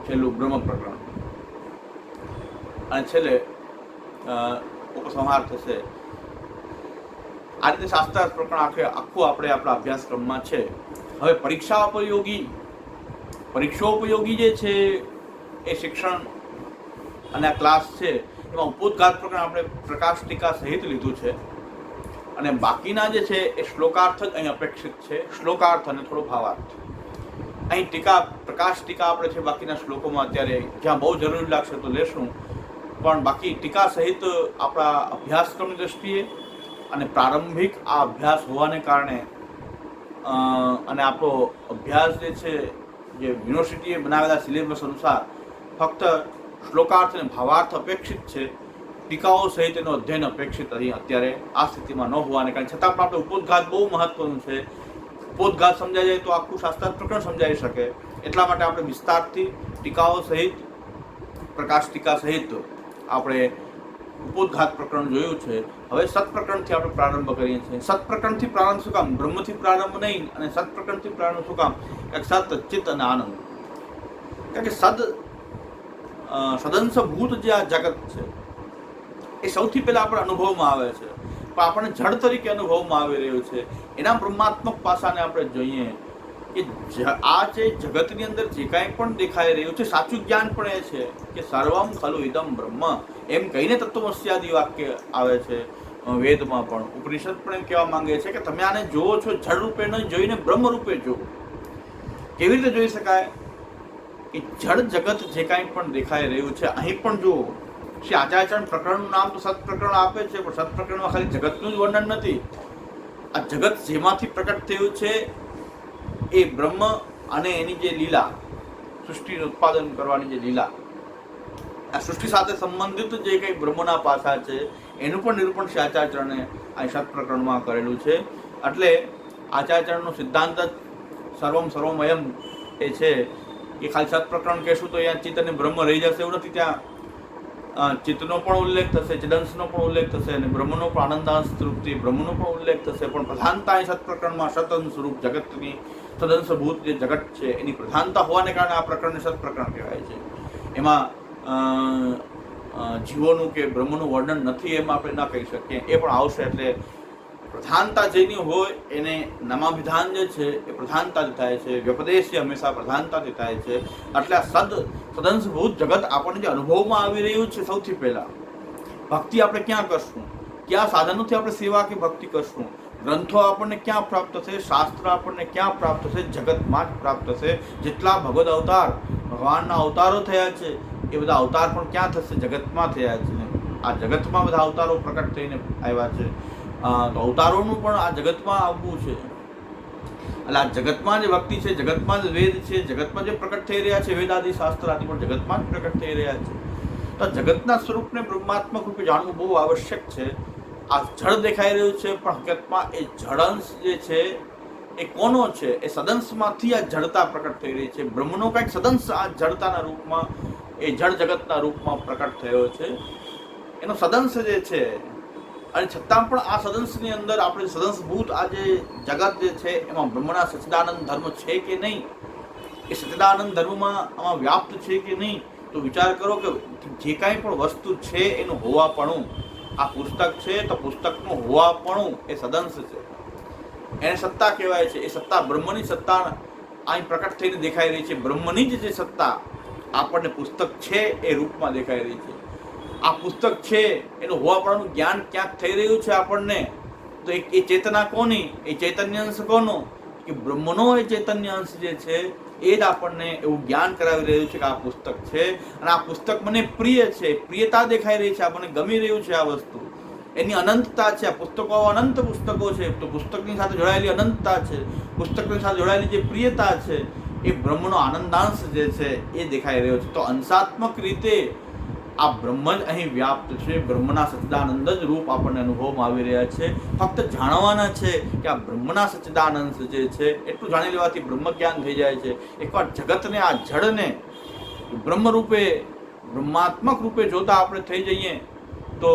છેલ્લું બ્રહ્મ પ્રકરણ. અને છેલ્લે ઉપસંહાર થશે. આ રીતે શાસ્ત્રાર્થ પ્રકરણ આખું આપણે આપણા અભ્યાસક્રમમાં છે. હવે પરીક્ષોપયોગી જે છે એ શિક્ષણ અને આ ક્લાસ છે એમાં ઉपोદ્ઘાત પ્રકરણ આપણે પ્રકાશ ટીકા સહિત લીધું છે. અને બાકીના જે છે એ શ્લોકાર્થ જ અહીં અપેક્ષિત છે. શ્લોકાર્થ અને થોડો ભાવાર્થ. અહીં પ્રકાશ ટીકા આપણે છે બાકીના શ્લોકોમાં અત્યારે જ્યાં બહુ જરૂરી લાગશે તો લેશું, પણ બાકી ટીકા સહિત આપણા અભ્યાસક્રમની દ્રષ્ટિએ અને પ્રારંભિક આ અભ્યાસ હોવાને કારણે અને આપણો અભ્યાસ જે છે જે યુનિવર્સિટીએ બનાવેલા સિલેબસ અનુસાર ફક્ત શ્લોકાર્થ અને ભાવાર્થ અપેક્ષિત છે. ટીકાઓ સહિત એનો અધ્યયન અપેક્ષિત અહીં અત્યારે આ સ્થિતિમાં ન હોવાને કારણે છતાં પણ આપણે ઉપોદ્ઘાત બહુ મહત્વનું છે. ઉપોદ્ઘાત સમજાઈ જાય તો આખું શાસ્ત્રાર્થ પ્રકરણ સમજાઈ શકે. એટલા માટે આપણે વિસ્તારથી ટીકાઓ સહિત, પ્રકાશ ટીકા સહિત આપણે ઉપોદ્ઘાત પ્રકરણ જોયું છે. હવે સત પ્રકરણથી આપણે પ્રારંભ કરીએ છીએ. સત પ્રકરણથી પ્રારંભ શું કામ? બ્રહ્મથી પ્રારંભ નહીં, અને સત પ્રકરણથી પ્રારંભ શું કામ? સત, ચિત્ત અને આનંદ. કારણ કે સદંશભૂત જે આ જગત છે એ સૌથી પહેલા આપણા અનુભવમાં આવે છે, પણ આપણને જડ તરીકે અનુભવમાં આવી રહ્યું છે. એના બ્રહ્માત્મક પાસાને આપણે જોઈએ કે આ જે જગતની અંદર જે કાંઈ પણ દેખાઈ રહ્યું છે સાચું જ્ઞાન પણ એ છે કે સર્વમ ખલુ ઇદમ બ્રહ્મ, એમ કહીને તત્વમસ્યાદિ વાક્ય આવે છે વેદમાં પણ. ઉપનિષદ પણ એમ કહેવા માંગે છે કે તમે આને જોવો છો જળ રૂપે ન જોઈને બ્રહ્મ રૂપે જુઓ. કેવી રીતે જોઈ શકાય? કે જળ જગત જે કાંઈ પણ દેખાઈ રહ્યું છે અહીં પણ જુઓ. શ્રી આચાર્ય પ્રકરણનું નામ તો સત પ્રકરણ આપે છે, પણ સત પ્રકરણમાં ખાલી જગતનું જ વર્ણન નથી. આ જગત જેમાંથી પ્રકટ થયું છે એ બ્રહ્મ અને એની જે લીલા, સૃષ્ટિનું ઉત્પાદન કરવાની જે લીલા, આ સૃષ્ટિ સાથે સંબંધિત જે કંઈ બ્રહ્મના પાસા છે એનું પણ નિરૂપણ શ્રી આચાર્યને આ સત પ્રકરણમાં કરેલું છે. એટલે આચાર્યનો સિદ્ધાંત જ સર્વમયમ એ છે કે ખાલી સત પ્રકરણ કહેશું તો અહીંયા ચિત્ત અને બ્રહ્મ રહી જશે એવું નથી. ત્યાં ચિત્તનો પણ ઉલ્લેખ થશે, ચિદંશનો પણ ઉલ્લેખ થશે, અને બ્રહ્મનો પણ આનંદાંશ સ્વરૂપથી બ્રહ્મનો પણ ઉલ્લેખ થશે. પણ પ્રધાનતા એ સત પ્રકરણમાં સતંશ સ્વરૂપ જગતની સદંશભૂત જે જગત છે એની પ્રધાનતા હોવાને કારણે આ પ્રકરણને સત પ્રકરણ કહેવાય છે. એમાં જીવોનું કે બ્રહ્મનું વર્ણન નથી એમ આપણે ન કહી શકીએ. એ પણ આવશે. એટલે પ્રધાનતા જેની હોય એને નામાભિધાન જે છે એ પ્રધાનતાથી થાય છે. વ્યપદેશ હંમેશા પ્રધાનતાથી થાય છે. એટલે આ સદંશભૂત જગત આપણને જે અનુભવમાં આવી રહ્યું છે, સૌથી પહેલા ભક્તિ આપણે ક્યાં કરશું? કયા સાધનોથી આપણે સેવા કે ભક્તિ કરશું? ગ્રંથો આપણને ક્યાં પ્રાપ્ત થશે? શાસ્ત્ર આપણને ક્યાં પ્રાપ્ત થશે? જગતમાં જ પ્રાપ્ત થશે. જેટલા ભગવદ અવતાર, ભગવાનના અવતારો થયા છે એ બધા અવતાર પણ ક્યાં થશે? જગતમાં થયા છે. આ જગતમાં બધા અવતારો પ્રકટ થઈને આવ્યા છે. તો અવતારોનું પણ આ જગતમાં આવવું છે. એટલે આ જગતમાં જે ભક્તિ છે, જગતમાં જ વેદ છે, જગતમાં જે પ્રકટ થઈ રહ્યા છે વેદાદિ શાસ્ત્ર આદિ પણ જગતમાં જ પ્રકટ થઈ રહ્યા છે. તો જગતના સ્વરૂપને બ્રહ્માત્મક રૂપે જાણવું બહુ આવશ્યક છે. આ જળ દેખાઈ રહ્યું છે, પણ હકીકતમાં એ જળંશ જે છે એ કોનો છે? એ સદંશમાંથી આ જડતા પ્રકટ થઈ રહી છે. બ્રહ્મનો કંઈક સદંશ આ જડતાના રૂપમાં, એ જળ જગતના રૂપમાં પ્રકટ થયો છે. એનો સદંશ જે છે અને છતાં પણ આ સદંશની અંદર આપણે સદંશભૂત આ જે જગત જે છે એમાં બ્રહ્મના સચ્ચિદાનંદ ધર્મ છે કે નહીં, એ સચ્ચિદાનંદ ધર્મમાં આમાં વ્યાપ્ત છે કે નહીં, તો વિચાર કરો કે જે કાંઈ પણ વસ્તુ છે એનું હોવાપણું, આ પુસ્તક છે તો પુસ્તકનું હોવાપણું એ સદંશ છે, એને સત્તા કહેવાય છે. એ સત્તા બ્રહ્મની સત્તા અહીં પ્રકટ થઈને દેખાઈ રહી છે. બ્રહ્મની જ જે સત્તા આપણને પુસ્તક છે એ રૂપમાં દેખાઈ રહી છે. આ પુસ્તક છે એનું હોવાપણાનું જ્ઞાન ક્યાંક થઈ રહ્યું છે આપણને. તો એ ચેતના કોની, એ ચૈતન્ય અંશ કોનો, કે બ્રહ્મનો એ ચૈતન્ય અંશ જે છે એ જ આપણને એવું જ્ઞાન કરાવી રહ્યું છે કે આ પુસ્તક છે અને આ પુસ્તક મને પ્રિય છે, પ્રિયતા દેખાઈ રહી છે, આપણને ગમી રહ્યું છે આ વસ્તુ, એની અનંતતા છે. આ પુસ્તકો અનંત પુસ્તકો છે, તો પુસ્તકની સાથે જોડાયેલી અનંતતા છે, પુસ્તકની સાથે જોડાયેલી જે પ્રિયતા છે એ બ્રહ્મનો આનંદાંશ જે છે એ દેખાઈ રહ્યો છે. તો અંશાત્મક રીતે આ બ્રહ્મ જ અહીં વ્યાપ્ત છે. બ્રહ્મના સચ્ચિદાનંદ જ રૂપ આપણને અનુભવમાં આવી રહ્યા છે. ફક્ત જાણવાના છે કે આ બ્રહ્મના સચ્ચિદાનંદ જે છે એટલું જાણી લેવાથી બ્રહ્મ જ્ઞાન થઈ જાય છે. એકવાર જગતને, આ જડને બ્રહ્મ રૂપે, બ્રહ્માત્મક રૂપે જોતા આપણે થઈ જઈએ તો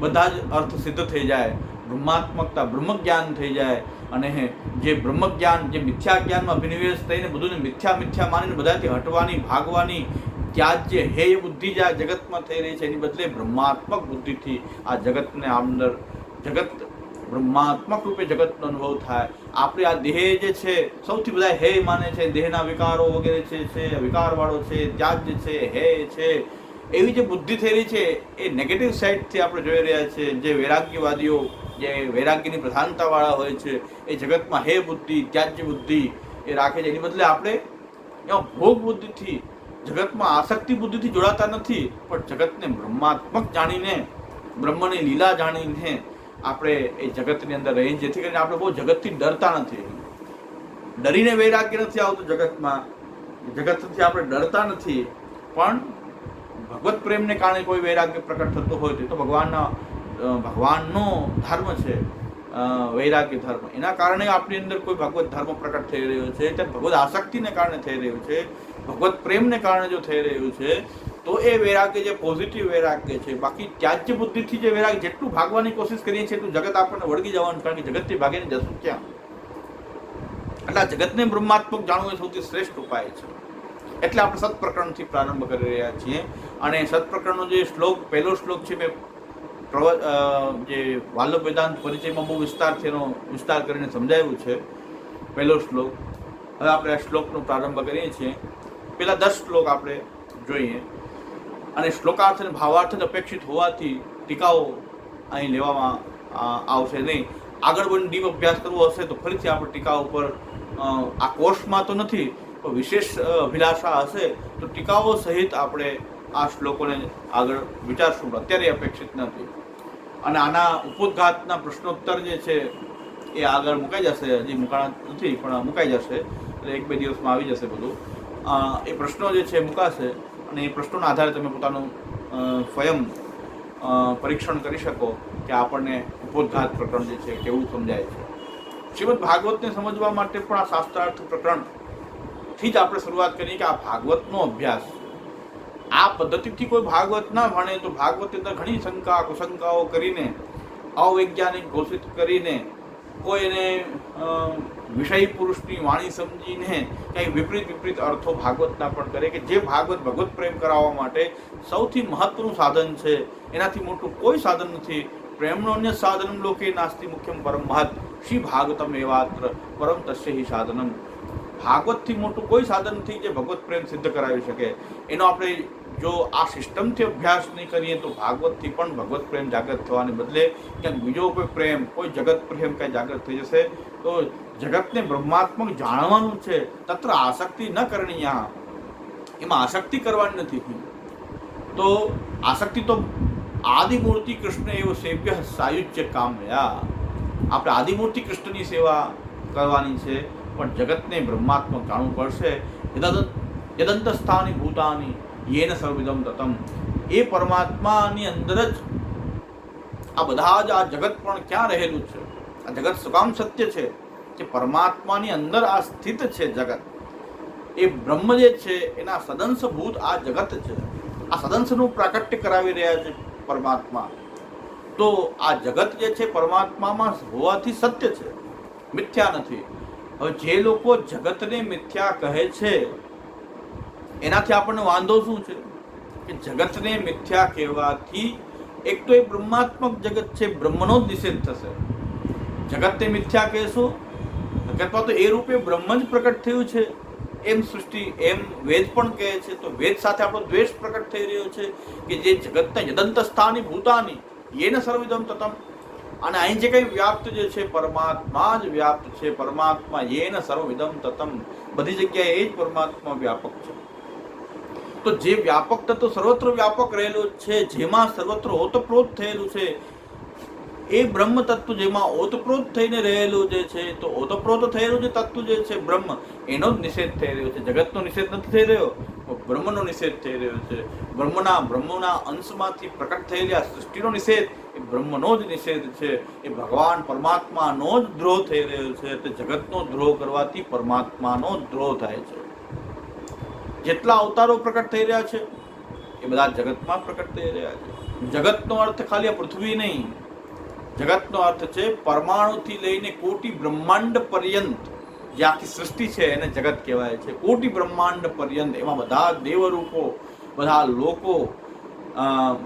બધા જ અર્થ સિદ્ધ થઈ જાય. બ્રહ્માત્મકતા, બ્રહ્મ જ્ઞાન થઈ જાય. અને જે બ્રહ્મ જ્ઞાન, જે મિથ્યા જ્ઞાનમાં અભિનિવેશ થઈને બધું મિથ્યા મિથ્યા માનીને બધાથી હટવાની, ભાગવાની ત્યાજ્ય હેય બુદ્ધિ જે આ જગતમાં થઈ રહી છે એની બદલે બ્રહ્માત્મક બુદ્ધિથી આ જગતને અંદર, જગત બ્રહ્માત્મક રૂપે જગતનો અનુભવ થાય. આપણે આ દેહ જે છે સૌથી બધા હેય માને છે, દેહના વિકારો વગેરે છે, વિકારવાળો છે, ત્યાજ્ય છે, હેય છે, એવી જે બુદ્ધિ થઈ રહી છે એ નેગેટિવ સાઇડથી આપણે જોઈ રહ્યા છીએ. જે વૈરાગ્યવાદીઓ, જે વૈરાગ્યની પ્રધાનતાવાળા હોય છે એ જગતમાં હે બુદ્ધિ, ત્યાજ્ય બુદ્ધિ એ રાખે છે. એની બદલે આપણે એમાં ભોગ બુદ્ધિથી, જગતમાં આસક્તિ બુદ્ધિથી જોડાતા નથી, પણ જગતને બ્રહ્માત્મક જાણીને, બ્રહ્મની લીલા જાણીને આપણે એ જગતની અંદર રહીએ, જેથી કરીને આપણે બહુ જગતથી ડરતા નથી. ડરીને વૈરાગ્ય નથી આવતું જગતમાં, જગતથી આપણે ડરતા નથી, પણ ભગવત પ્રેમને કારણે કોઈ વૈરાગ્ય પ્રકટ થતું હોય તો ભગવાનનો ધર્મ છે વૈરાગ્ય ધર્મ. એના કારણે આપણી અંદર કોઈ ભગવત ધર્મ પ્રકટ થઈ રહ્યો છે, ત્યારે ભગવત આસક્તિને કારણે થઈ રહ્યું છે, ભગવત પ્રેમને કારણે જો થઈ રહ્યું છે તો એ વૈરાગ્ય જે પોઝિટિવ વૈરાગ્ય છે. બાકી ત્યાજ્ય બુદ્ધિથી જે વૈરાગ્ય, જેટલું ભાગવાની કોશિશ કરીએ છીએ એટલું જગત આપણને વળગી જવાનું, કારણ કે જગતથી ભાગીને જશું ક્યાં? એટલે જગતને બ્રહ્માત્મક જાણવું એ સૌથી શ્રેષ્ઠ ઉપાય છે. એટલે આપણે સત્પ્રકરણથી પ્રારંભ કરી રહ્યા છીએ. અને સત્પ્રકરણનો જે શ્લોક, પહેલો શ્લોક છે, મેં જે વાલ્લભ વેદાંત પરિચયમાં બહુ વિસ્તારથી એનો વિસ્તાર કરીને સમજાવ્યું છે. પહેલો શ્લોક. હવે આપણે આ શ્લોકનો પ્રારંભ કરીએ છીએ. પહેલા 10 શ્લોક આપણે જોઈએ. અને શ્લોકાર્થ અને ભાવાર્થ જ અપેક્ષિત હોવાથી ટીકાઓ અહીં લેવામાં આવશે નહીં. આગળ પણ ડીપ અભ્યાસ કરવો હશે તો ફરીથી આપણે ટીકા ઉપર, આ કોર્સમાં તો નથી પણ વિશેષ અભિલાષા હશે તો ટીકાઓ સહિત આપણે આ શ્લોકોને આગળ વિચારશું. અત્યારે અપેક્ષિત નથી. અને આના ઉપોદ્ઘાતના પ્રશ્નોત્તર જે છે એ આગળ મુકાઈ જશે. હજી મુકાણા નથી પણ મુકાઈ જશે, એટલે 1-2 દિવસમાં આવી જશે બધું. એ પ્રશ્નો જે છે મુકાશે અને એ પ્રશ્નોના આધારે તમે પોતાનું સ્વયં પરીક્ષણ કરી શકો કે આપણને ઉપોદ્ઘાત પ્રકરણ જે છે કેવું સમજાય છે. શ્રીમદ ભાગવતને સમજવા માટે પણ આ શાસ્ત્રાર્થ પ્રકરણથી જ આપણે શરૂઆત કરીએ કે આ ભાગવતનો અભ્યાસ, આ પદ્ધતિથી કોઈ ભાગવત ના ભણે તો ભાગવતની અંદર ઘણી શંકા કુશંકાઓ કરીને, અવૈજ્ઞાનિક ઘોષિત કરીને, કોઈ એને વિષય પુરુષની વાણી સમજીને કંઈ વિપરીત અર્થો ભાગવતના પણ કરે, કે જે ભાગવત ભગવત પ્રેમ કરાવવા માટે સૌથી મહત્વનું સાધન છે. એનાથી મોટું કોઈ સાધન નથી. પ્રેમનો અન્ય સાધનમ લોકે નાસ્તિ મુખ્યમ પરમ મહત શ્રી ભાગવતમ એવાત્ર પરમ તસ્ય હિ સાધનમ. ભાગવતથી મોટું કોઈ સાધન નથી જે ભગવત પ્રેમ સિદ્ધ કરાવી શકે. એનો આપણે જો આ સિસ્ટમથી અભ્યાસ નહીં કરીએ તો ભાગવતથી પણ ભગવત પ્રેમ જાગૃત થવાને બદલે ક્યાંક બીજો કોઈ પ્રેમ, કોઈ જગત પ્રેમ કાંઈ જાગૃત થઈ જશે. તો જગતને બ્રહ્માત્મક જાણવાનું છે, તત્ર આસક્તિ ન કરણીય, એમાં આસક્તિ કરવાની નથી. તો આસક્તિ તો આદિમૂર્તિ કૃષ્ણ એવો સેવ્ય સાયુજ્ય કામયા, આપણે આદિમૂર્તિ કૃષ્ણની સેવા કરવાની છે, પણ જગતને બ્રહ્માત્મક જાણવું પડશે. યદંતસ્થાની ભૂતાની યેન સર્વવિદમ તતમ, એ પરમાત્માની અંદર જ આ બધા જ, આ જગત પણ ક્યાં રહેલું છે? આ જગત શું કામ સત્ય છે કે પરમાત્માની અંદર આ સ્થિત છે જગત. એ બ્રહ્મ જે છે એના સદંશભૂત આ જગત છે. આ સદંશનું પ્રાકટ્ય કરાવી રહ્યા છે પરમાત્મા. તો આ જગત જે છે પરમાત્મામાં હોવાથી સત્ય છે, મિથ્યા નથી. હવે જે લોકો જગતને મિથ્યા કહે છે એનાથી આપણને વાંધો શું છે કે જગતને મિથ્યા કહેવાથી એક તો એ બ્રહ્માત્મક જગત છે, બ્રહ્મનો જ નિષેધ થશે. જગતને મિથ્યા કહેશો, હકીકતમાં તો એ રૂપે બ્રહ્મ જ પ્રકટ થયું છે એમ સૃષ્ટિ, એમ વેદ પણ કહે છે. તો વેદ સાથે આપણો દ્વેષ પ્રકટ થઈ રહ્યો છે કે જે જગતના યદંત સ્થાની ભૂતાની યેન સર્વવિદમ તતમ, અને અહીં જે કંઈ વ્યાપ્ત જે છે પરમાત્મા જ વ્યાપ્ત છે. પરમાત્મા યેન સર્વવિદમ તતમ, બધી જગ્યાએ એ જ પરમાત્મા વ્યાપક છે. તો જે વ્યાપક તત્વ સર્વત્ર વ્યાપક રહેલું છે, જેમાં સર્વત્ર ઓતપ્રોત થયેલું છે, એ બ્રહ્મ તત્વ જેમાં ઓતપ્રોત થઈને રહેલું જે છે, તો ઓતપ્રોત થયેલું જે તત્વ જે છે બ્રહ્મ, એનો જ નિષેધ થઈ રહ્યો છે. જગતનો નિષેધ નથી થઈ રહ્યો, બ્રહ્મનો નિષેધ થઈ રહ્યો છે. બ્રહ્મના અંશમાંથી પ્રકટ થયેલી આ સૃષ્ટિનો નિષેધ એ બ્રહ્મનો જ નિષેધ છે. એ ભગવાન પરમાત્માનો જ દ્રોહ થઈ રહ્યો છે. તો જગતનો દ્રોહ કરવાથી પરમાત્માનો જ દ્રોહ થાય છે. જેટલા અવતારો પ્રકટ થઈ રહ્યા છે એ બધા જગતમાં પ્રકટ થઈ રહ્યા છે. જગતનો અર્થ ખાલી આ પૃથ્વી નહીં, જગતનો અર્થ છે પરમાણુથી લઈને કોટી બ્રહ્માંડ પર્યંત જે આખી સૃષ્ટિ છે એને જગત કહેવાય છે. કોટી બ્રહ્માંડ પર્યંત, એમાં બધા દેવરૂપો, બધા લોકો,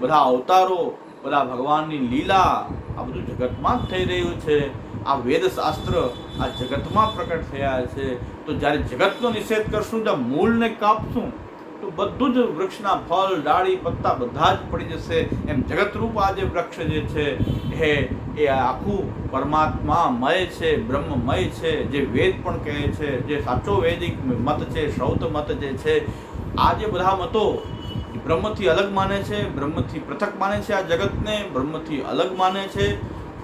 બધા અવતારો, બધા ભગવાનની લીલા, આ બધું જગતમાં જ થઈ રહ્યું છે. આ વેદ શાસ્ત્ર આ જગતમાં પ્રકટ થયા છે. તો જ્યારે જગતનો નિષેધ કરશું, ત્યાં મૂળને કાપશું, તો બધું જ વૃક્ષના ફળ, ડાળી, પત્તા બધા જ પડી જશે. એમ જગતરૂપ આ જે વૃક્ષ જે છે એ આખું પરમાત્મામય છે, બ્રહ્મમય છે. જે વેદ પણ કહે છે, જે સાચો વૈદિક મત છે, શ્રૌત મત જે છે, આ જે બધા મતો બ્રહ્મથી અલગ માને છે, બ્રહ્મથી પૃથક માને છે, આ જગતને બ્રહ્મથી અલગ માને છે,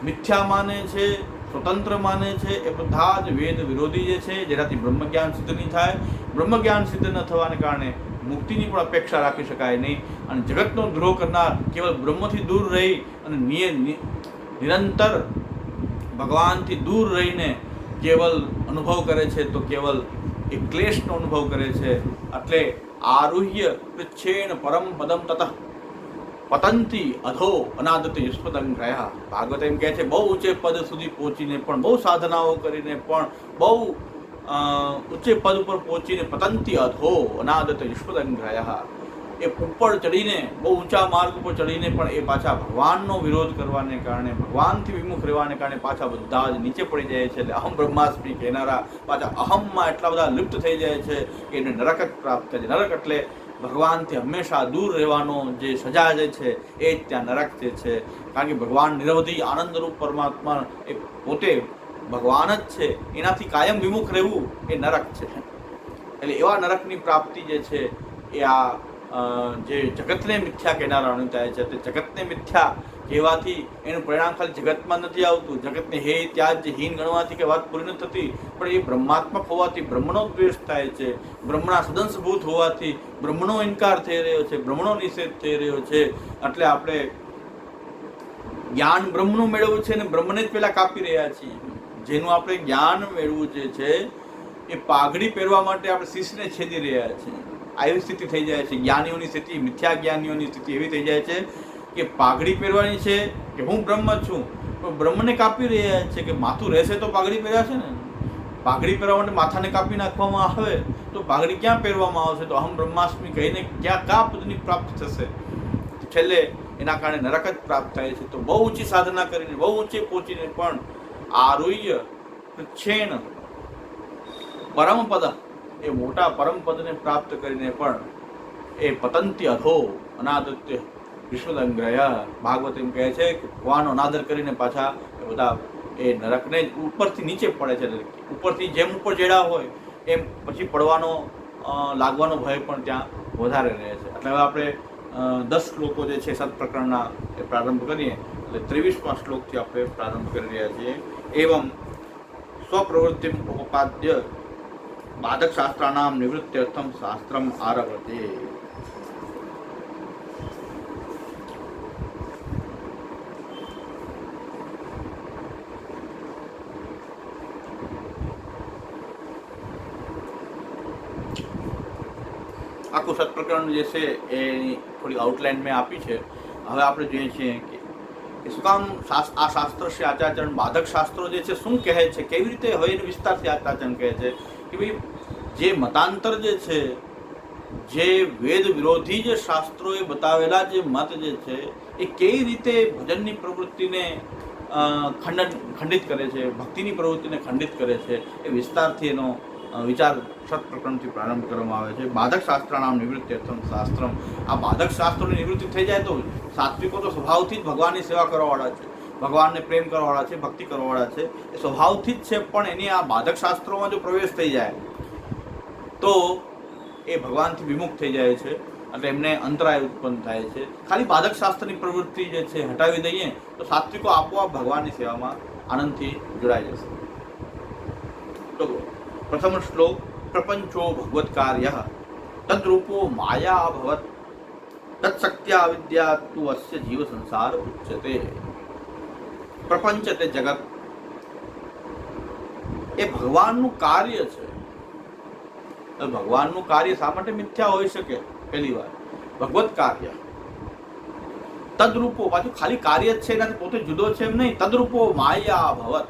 મિથ્યા માને છે, સ્વતંત્ર માને છે, એ બધા જ વેદ વિરોધી જે છે, જેનાથી બ્રહ્મ જ્ઞાન સિદ્ધ નહીં થાય. બ્રહ્મ જ્ઞાન સિદ્ધ ન થવાને કારણે મુક્તિની પણ અપેક્ષા રાખી શકાય નહીં. અને જગતનો દ્રોહ કરનાર કેવલ બ્રહ્મથી દૂર રહી અને નિરંતર ભગવાનથી દૂર રહીને કેવલ અનુભવ કરે છે, તો કેવલ એ ક્લેશનો અનુભવ કરે છે. એટલે આરુહ્ય પૃચ્છેણ પરમ પદમ તતઃ પતંતી અધો અનાદત યુષ્પદંગ્રયા. ભાગવત એમ કહે છે, બહુ ઊંચે પદ સુધી પહોંચીને પણ, બહુ સાધનાઓ કરીને પણ, બહુ ઊંચે પદ ઉપર પહોંચીને પતંતી અધો અનાદત યુષ્પદંગ્રયા, એ ઉપર ચડીને, બહુ ઊંચા માર્ગ ઉપર ચડીને પણ એ પાછા ભગવાનનો વિરોધ કરવાને કારણે, ભગવાનથી વિમુખ રહેવાને કારણે પાછા બધા જ નીચે પડી જાય છે. એટલે અહમ બ્રહ્માસ્મિ કહેનારા પાછા અહમમાં એટલા બધા લિપ્ત થઈ જાય છે કે એને નરક જ પ્રાપ્ત થાય છે. નરક એટલે ભગવાનથી હંમેશા દૂર રહેવાનો જે સજા જે છે એ જ ત્યાં નરક જે છે. કારણ કે ભગવાન નિરવધિ આનંદરૂપ પરમાત્મા એ પોતે ભગવાન જ છે, એનાથી કાયમ વિમુખ રહેવું એ નરક છે. એટલે એવા નરકની પ્રાપ્તિ જે છે એ આ જે જગતને મિથ્યા કહેનારાનું થાય છે. તે જગતને મિથ્યા કહેવાથી એનું પરિણામ ખાલી જગતમાં નથી આવતું. જગતને હે ત્યાજ હીન ગણવાથી કે વાત પૂરી નથી થતી, પણ એ બ્રહ્માત્મક હોવાથી બ્રહ્મનો દ્વેષ થાય છે. બ્રહ્મના સદંશભૂત હોવાથી બ્રહ્મનો ઇનકાર થઈ રહ્યો છે, બ્રહ્મનો નિષેધ થઈ રહ્યો છે. એટલે આપણે જ્ઞાન બ્રહ્મનું મેળવવું છે અને બ્રહ્મને જ પહેલાં કાપી રહ્યા છીએ. જેનું આપણે જ્ઞાન મેળવવું જે છે એ પાઘડી પહેરવા માટે આપણે શિષ્યને છેદી રહ્યા છીએ. આવી સ્થિતિ થઈ જાય છે. જ્ઞાનીઓની સ્થિતિ, મિથ્યા જ્ઞાનીઓની સ્થિતિ એવી થઈ જાય છે કે પાઘડી પહેરવાની છે કે હું બ્રહ્મ છું, પણ બ્રહ્મને કાપી રહ્યા છે. કે માથું રહેશે તો પાઘડી પહેર્યા છે ને, પાઘડી પહેરવા માટે માથાને કાપી નાખવામાં આવે તો પાઘડી ક્યાં પહેરવામાં આવશે? તો અહમ બ્રહ્માસ્મિ કહીને ક્યાં કા પદની પ્રાપ્ત થશે? છેલ્લે એના કારણે નરક જ પ્રાપ્ત થાય છે. તો બહુ ઊંચી સાધના કરીને, બહુ ઊંચે પહોંચીને પણ આરુહ્ય પૃચ્છેણ પરમ પદ, એ મોટા પરમ પદને પ્રાપ્ત કરીને પણ એ પતંતી અધો અનાદત્ય વિશ્વદંગ્રય. ભાગવત એમ કહે છે કે ભગવાનનો અનાદર કરીને પાછા એ બધા એ નરકને ઉપરથી નીચે પડે છે. ઉપરથી જેમ ઉપર ચડ્યા હોય એમ પછી પડવાનો લાગવાનો ભય પણ ત્યાં વધારે રહે છે. એટલે હવે આપણે 10 શ્લોકો જે છે સત્પ્રકરણના એ પ્રારંભ કરીએ. એટલે 23મા શ્લોકથી આપણે પ્રારંભ કરી રહ્યા છીએ. એવમ સ્વપ્રવૃત્તિમ ઉપપાદ્ય બાધક શાસ્ત્રાનામ નિવૃત્ત્યર્થમ શાસ્ત્રમ આરભતે. આખું સત્પ્રકરણ જે છે એની થોડી આઉટલાઇન મેં આપી છે. હવે આપણે જોઈએ છીએ કે કે શું કામ આ શાસ્ત્ર છે આચાર્યચરણ બાધક શાસ્ત્રો જે છે શું કહે છે, કેવી રીતે હોય એને વિસ્તારથી આચાર્યચરણ કહે છે કે ભાઈ જે મતાંતર જે છે, જે વેદ વિરોધી જે શાસ્ત્રોએ બતાવેલા જે મત જે છે એ કેવી રીતે ભજનની પ્રવૃત્તિને ખંડિત કરે છે, ભક્તિની પ્રવૃત્તિને ખંડિત કરે છે, એ વિસ્તારથી એનો વિચાર સત પ્રકરણથી પ્રારંભ કરવામાં આવે છે. બાધક શાસ્ત્રાણામ નિવૃત્ત્યર્થમ શાસ્ત્રમ. આ બાધક શાસ્ત્રોની નિવૃત્તિ થઈ જાય તો સાત્વિકો તો સ્વભાવથી જ ભગવાનની સેવા કરવાવાળા છે, ભગવાનને પ્રેમ કરવાવાળા છે, ભક્તિ કરવાવાળા છે, એ સ્વભાવથી જ છે. પણ એની આ બાધક શાસ્ત્રોમાં જો પ્રવેશ થઈ જાય તો એ ભગવાનથી વિમુખ થઈ જાય છે, એટલે એમને અંતરાય ઉત્પન્ન થાય છે. ખાલી બાધક શાસ્ત્રની પ્રવૃત્તિ જે છે હટાવી દઈએ તો સાત્વિકો આપોઆપ ભગવાનની સેવામાં આનંદથી જોડાઈ જશે. તો પ્રથમ શ્લોક, પ્રપંચો ભગવત કાર્ય તદ્રૂપો માયા અભવત તત્શક્ત્યા અવિદ્યા તુ અસ્ય જીવ સંસાર ઉચ્યતે. પ્રપંચ એટલે જગત એ ભગવાનનું કાર્ય છે. ભગવાનનું કાર્ય શા માટે મિથ્યા હોઈ શકે? પહેલી વાર ભગવત કાર્ય તદ્રૂપો, પાછું ખાલી કાર્ય જ છે, એનાથી પોતે જુદો છે એમ નહીં. તદ્રૂપો માયા ભવત,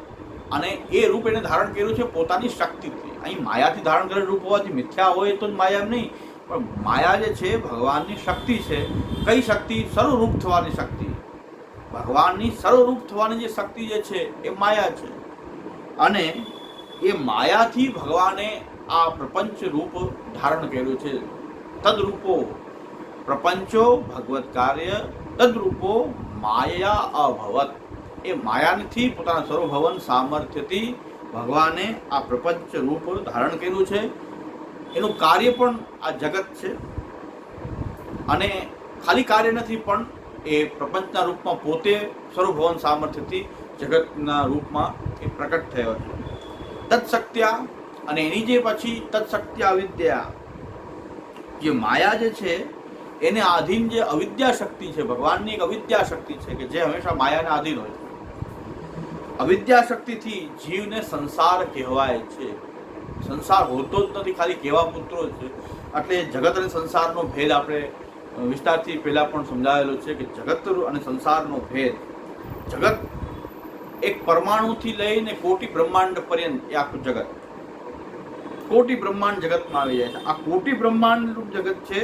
અને એ રૂપ એને ધારણ કર્યું છે પોતાની શક્તિથી. અહીં માયાથી ધારણ કરેલું રૂપ હોવાથી મિથ્યા હોય તો જ માયા નહીં, પણ માયા જે છે ભગવાનની શક્તિ છે. કઈ શક્તિ? સર્વરૂપ થવાની શક્તિ. ભગવાનની સર્વરૂપ થવાની જે શક્તિ જે છે એ માયા છે, અને એ માયાથી ભગવાને આ પ્રપંચ રૂપ ધારણ કર્યું છે. તદ્રૂપો પ્રપંચો ભગવત કાર્ય તદ્રૂપો માયા અભવત. એ માયાથી પોતાના સર્વભવન સામર્થ્યથી ભગવાને આ પ્રપંચ રૂપ ધારણ કર્યું છે. એનું કાર્ય પણ આ જગત છે, અને ખાલી કાર્ય નથી, પણ એ પ્રપંચના રૂપમાં પોતે સર્વભવન સામર્થ્યથી જગતના રૂપમાં એ પ્રકટ થયો છે. તત્શક્ત્યા, અને એની જે પછી તત્શક્ત્યા અવિદ્યા, જે માયા જે છે એને આધીન જે અવિદ્યા શક્તિ છે, ભગવાનની એક અવિદ્યા શક્તિ છે કે જે હંમેશા માયાને આધીન હોય છે. અવિદ્યા શક્તિથી જીવને સંસાર કહેવાય છે. સંસાર હોતો જ નથી, ખાલી કહેવા પુત્રો છે. એટલે જગત અને સંસારનો ભેદ આપણે વિસ્તારથી પહેલાં પણ સમજાવેલો છે કે જગત અને સંસારનો ભેદ, જગત એક પરમાણુથી લઈને કોટી બ્રહ્માંડ પર્યંત એ આખું જગત, કોટી બ્રહ્માંડ જગતમાં આવી જાય છે. આ કોટી બ્રહ્માંડ રૂપ જગત છે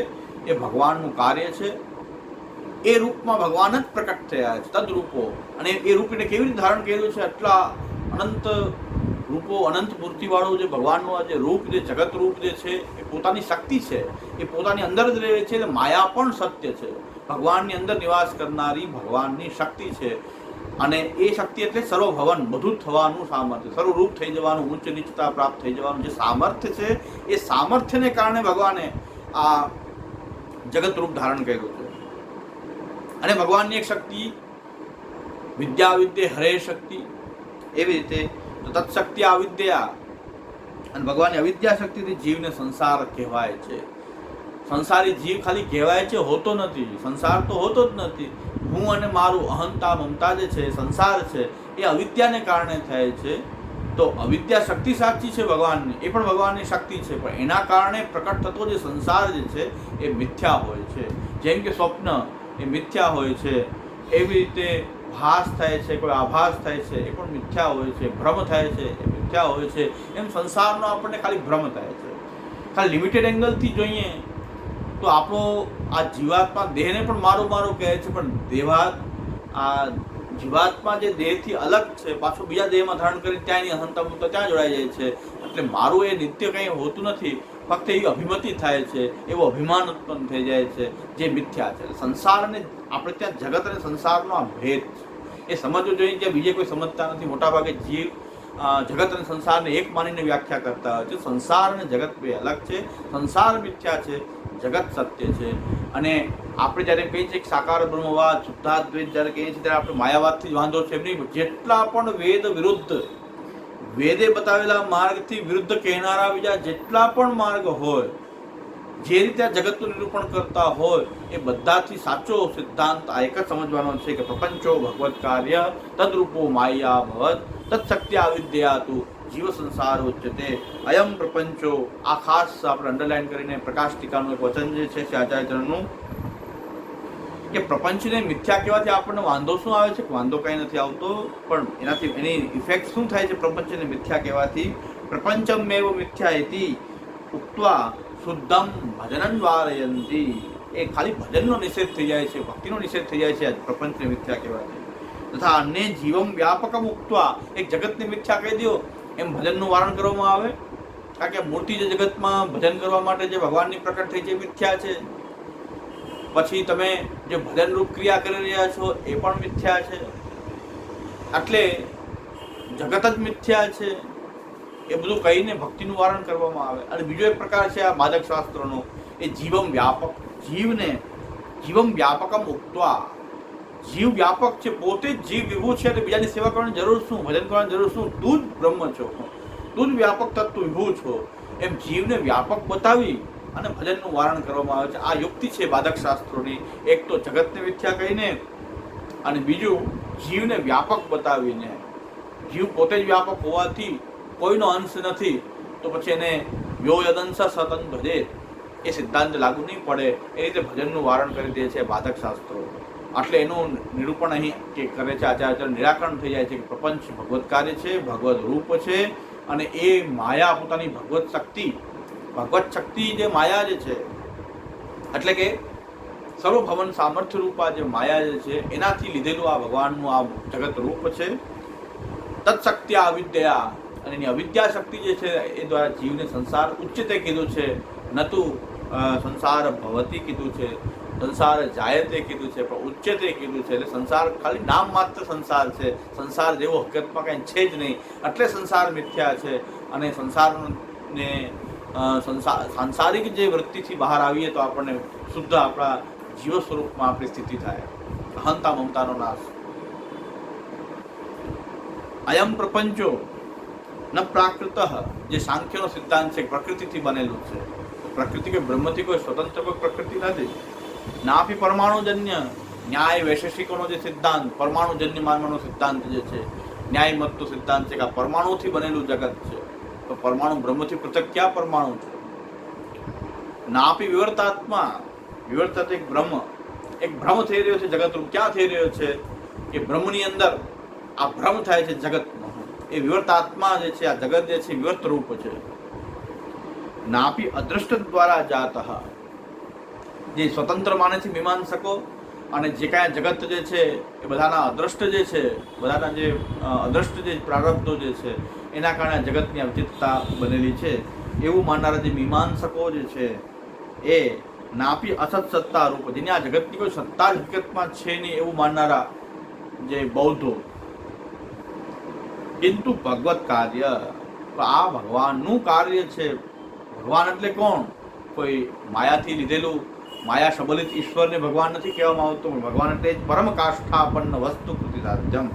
એ ભગવાનનું કાર્ય છે. એ રૂપમાં ભગવાન જ પ્રકટ થયા છે, તદ્રૂપો. અને એ રૂપ એને કેવી રીતે ધારણ કર્યું છે? આટલા અનંત રૂપો, અનંત મૂર્તિવાળું જે ભગવાનનું આ જે રૂપ, જે જગત રૂપ જે છે એ પોતાની શક્તિ છે, એ પોતાની અંદર જ રહે છે. એટલે માયા પણ સત્ય છે, ભગવાનની અંદર નિવાસ કરનારી ભગવાનની શક્તિ છે. અને એ શક્તિ એટલે સર્વભવન, બધું જ થવાનું સામર્થ્ય, સર્વરૂપ થઈ જવાનું, ઉચ્ચ નીચતા પ્રાપ્ત થઈ જવાનું જે સામર્થ્ય છે, એ સામર્થ્યને કારણે ભગવાને આ જગત રૂપ ધારણ કર્યું છે. અને ભગવાનની એક શક્તિ વિદ્યા વિદ્યા હરે શક્તિ, એવી રીતે તત્શક્ત્યા અવિદ્યા, અને ભગવાનની અવિદ્યા શક્તિથી જીવને સંસાર કહેવાય છે. સંસારી જીવ ખાલી કહેવાય છે, હોતો નથી. સંસાર તો હોતો જ નથી. હું અને મારું, અહંતા મમતા જે છે, સંસાર છે, એ અવિદ્યાને કારણે થાય છે. તો અવિદ્યા શક્તિ સાચી છે ભગવાનની, એ પણ ભગવાનની શક્તિ છે, પણ એના કારણે પ્રકટ થતો જે સંસાર જે છે એ મિથ્યા હોય છે. જેમ કે સ્વપ્ન એ મિથ્યા હોય છે, એવી રીતે ભાસ થાય છે, કોઈ આભાસ થાય છે, એ પણ મિથ્યા હોય છે. ભ્રમ થાય છે, એ મિથ્યા હોય છે. એમ સંસારનો આપણને ખાલી ભ્રમ થાય છે. ખાલી લિમિટેડ એંગલથી જોઈએ તો આપણો આ જીવાત્મા દેહને પણ મારું મારું કહે છે, પણ આ જીવાત્મા જે દેહથી અલગ છે, પાછું બીજા દેહમાં ધારણ કરી ત્યાં એની અહંતા મમતા ત્યાં જોડાઈ જાય છે. એટલે મારું એ નિત્ય કંઈ હોતું નથી, ફક્ત એવી અભિમતિ થાય છે, એવું અભિમાન ઉત્પન્ન થઈ જાય છે, જે મિથ્યા છે. સંસાર અને આપણે ત્યાં જગત અને સંસારનો આ ભેદ છે, એ સમજવું જોઈએ. જે બીજે કોઈ સમજતા નથી. મોટાભાગે જીવ જગત અને સંસારને એક માનીને વ્યાખ્યા કરતા હોય છે. સંસાર અને જગત બે અલગ છે. સંસાર મિથ્યા છે, જગત સત્ય છે. અને આપણે જ્યારે કહીએ છીએ કે સાકાર બ્રહ્મવાદ, શુદ્ધાદ્વૈત જ્યારે કહીએ છીએ ત્યારે આપણે માયાવાદથી જ વાંધો છે એમ નહીં. જેટલા પણ વેદ વિરુદ્ધ, વેદે બતાવેલા માર્ગથી વિરુદ્ધ કહેનારા બીજા જેટલા પણ માર્ગ હોય, જે રીતે આ જગતનું નિરૂપણ કરતા હોય, એ બધાથી સાચો સિદ્ધાંત આ એક જ સમજવાનો છે કે પ્રપંચો ભગવત કાર્ય તદ્રૂપો માયા ભવત તત્શક્ત્યા અવિદ્યા તુ જીવ સંસાર ઉચ્યતે. અયમ પ્રપંચો, આ ખાસ આપણે અંડરલાઈન કરીને પ્રકાશ ટીકાનું એક વચન જે છે આચાર્યચરણનું, કે પ્રપંચને મિથ્યા કહેવાથી આપણને વાંધો શું આવે છે? વાંધો કંઈ નથી આવતો, પણ એનાથી એની ઇફેક્ટ શું થાય છે? પ્રપંચને મિથ્યા કહેવાથી પ્રપંચમેવ મિથ્યા ઇતિ ઉક્ત્વા શુદ્ધમ ભજનં વારયંતી, એ ખાલી ભજનનો નિષેધ થઈ જાય છે, ભક્તિનો નિષેધ થઈ જાય છે પ્રપંચને મિથ્યા કહેવાથી. તથા અન્ય જીવમ વ્યાપકમ ઉક્ત્વા, એક જગતને મિથ્યા કહી દો એમ ભજનનું વારણ કરવામાં આવે. કારણ કે મૂર્તિ જે જગતમાં ભજન કરવા માટે જે ભગવાનની પ્રકટ થઈ છે એ મિથ્યા છે. પછી તમે જે ભજનરૂપ ક્રિયા કરી રહ્યા છો એ પણ મિથ્યા છે. એટલે જગત જ મિથ્યા છે એ બધું કહીને ભક્તિનું વારણ કરવામાં આવે. અને બીજો એક પ્રકાર છે આ બાધક શાસ્ત્રોનો, એ જીવમ વ્યાપક, જીવમ વ્યાપકમ ઉક્ત્વા, જીવ વ્યાપક છે, પોતે જ જીવ વિભુ છે, એટલે બીજાની સેવા કરવાની જરૂર શું, ભજન કરવાની જરૂર શું? તું જ બ્રહ્મ છો, તું જ વ્યાપક તત્વ વિભુ છો, એમ જીવને વ્યાપક બતાવી અને ભજનનું વારણ કરવામાં આવે છે. આ યુક્તિ છે બાધક શાસ્ત્રોની. એક તો જગતને મિથ્યા કહીને, અને બીજું જીવને વ્યાપક બતાવીને. જીવ પોતે જ વ્યાપક હોવાથી કોઈનો અંશ નથી, તો પછી એને યો યદંશ સતન ભજે એ સિદ્ધાંત લાગુ નહીં પડે. એ રીતે ભજનનું વારણ કરી દે છે બાધક શાસ્ત્રો. એટલે એનું નિરૂપણ અહીં કે કરે છે આચાર્ય, નિરાકરણ થઈ જાય છે કે પ્રપંચ ભગવત કાર્ય છે, ભગવદ રૂપ છે, અને એ માયા પોતાની ભગવત શક્તિ જે માયા જે છે, એટલે કે સર્વભવન સામર્થ્ય રૂપા જે માયા જે છે એનાથી લીધેલું આ ભગવાનનું આ જગત રૂપ છે. તત્શક્તિ અવિદ્યા, અને એની અવિદ્યા શક્તિ જે છે એ દ્વારા જીવને સંસાર ઉચ્ચતે કીધું છે, નતું સંસાર ભવતી કીધું છે, સંસાર જાયતે કીધું છે, પણ ઉચ્ચતે કીધું છે. એટલે સંસાર ખાલી નામ માત્ર સંસાર છે, સંસાર જેવો હકીકતમાં કંઈ છે જ નહીં. એટલે સંસાર મિથ્યા છે. અને સંસારને સાંસારિક જે વૃત્તિથી બહાર આવીએ તો આપણને શુદ્ધ આપણા જીવ સ્વરૂપમાં આપણી સ્થિતિ થાય, અહંતા મમતાનો નાશ. અયમ પ્રપંચો ન પ્રાકૃત, જે સાંખ્યનો સિદ્ધાંત છે પ્રકૃતિથી બનેલું છે. પ્રકૃતિ કે બ્રહ્મથી કોઈ સ્વતંત્ર કોઈ પ્રકૃતિ નથી. નાપી પરમાણુજન્ય, ન્યાય વૈશેષિકોનો જે સિદ્ધાંત, પરમાણુજન્ય માનવાનો સિદ્ધાંત જે છે, ન્યાય મતનો સિદ્ધાંત છે કે આ પરમાણુથી બનેલું જગત છે. તો પરમાણુ બ્રહ્મથી પૃથક ક્યાં પરમાણુ છે? નાપી વિવર્તાત્મા, વિવર્તત એક ભ્રમ થઈ રહ્યો છે જગતરૂપ. ક્યાં થઈ રહ્યો છે? કે બ્રહ્મની અંદર આ ભ્રમ થાય છે જગતનો. એ વિવર્તાત્મા જે છે, આ જગત જે છે વિવર્ત રૂપ છે. નાપી અદ્રષ્ટ દ્વારા જાત, જે સ્વતંત્ર માને છે મીમાંસકો, અને જે કાંઈ જગત જે છે એ બધાના અદ્રષ્ટ જે છે, બધાના જે અદ્રષ્ટ જે પ્રારબ્ધો જે છે એના કારણે જગતની અવચિતતા બનેલી છે એવું માનનારા જે મીમાંસકો જે છે એ નાપી અસત સત્તા રૂપ, જેની આ જગતની કોઈ સત્તા જ હકીકતમાં છે નહીં એવું માનનારા જે બૌદ્ધો. કિંતુ ભગવત કાર્ય, આ ભગવાનનું કાર્ય છે. ભગવાન એટલે કોણ? કોઈ માયાથી લીધેલું, માયા સબલિત ઈશ્વરને ભગવાન નથી કહેવામાં આવતું. ભગવાન એટલે પરમ કાષ્ઠાપન્ન વસ્તુ કૃતિ સાધ્યમ,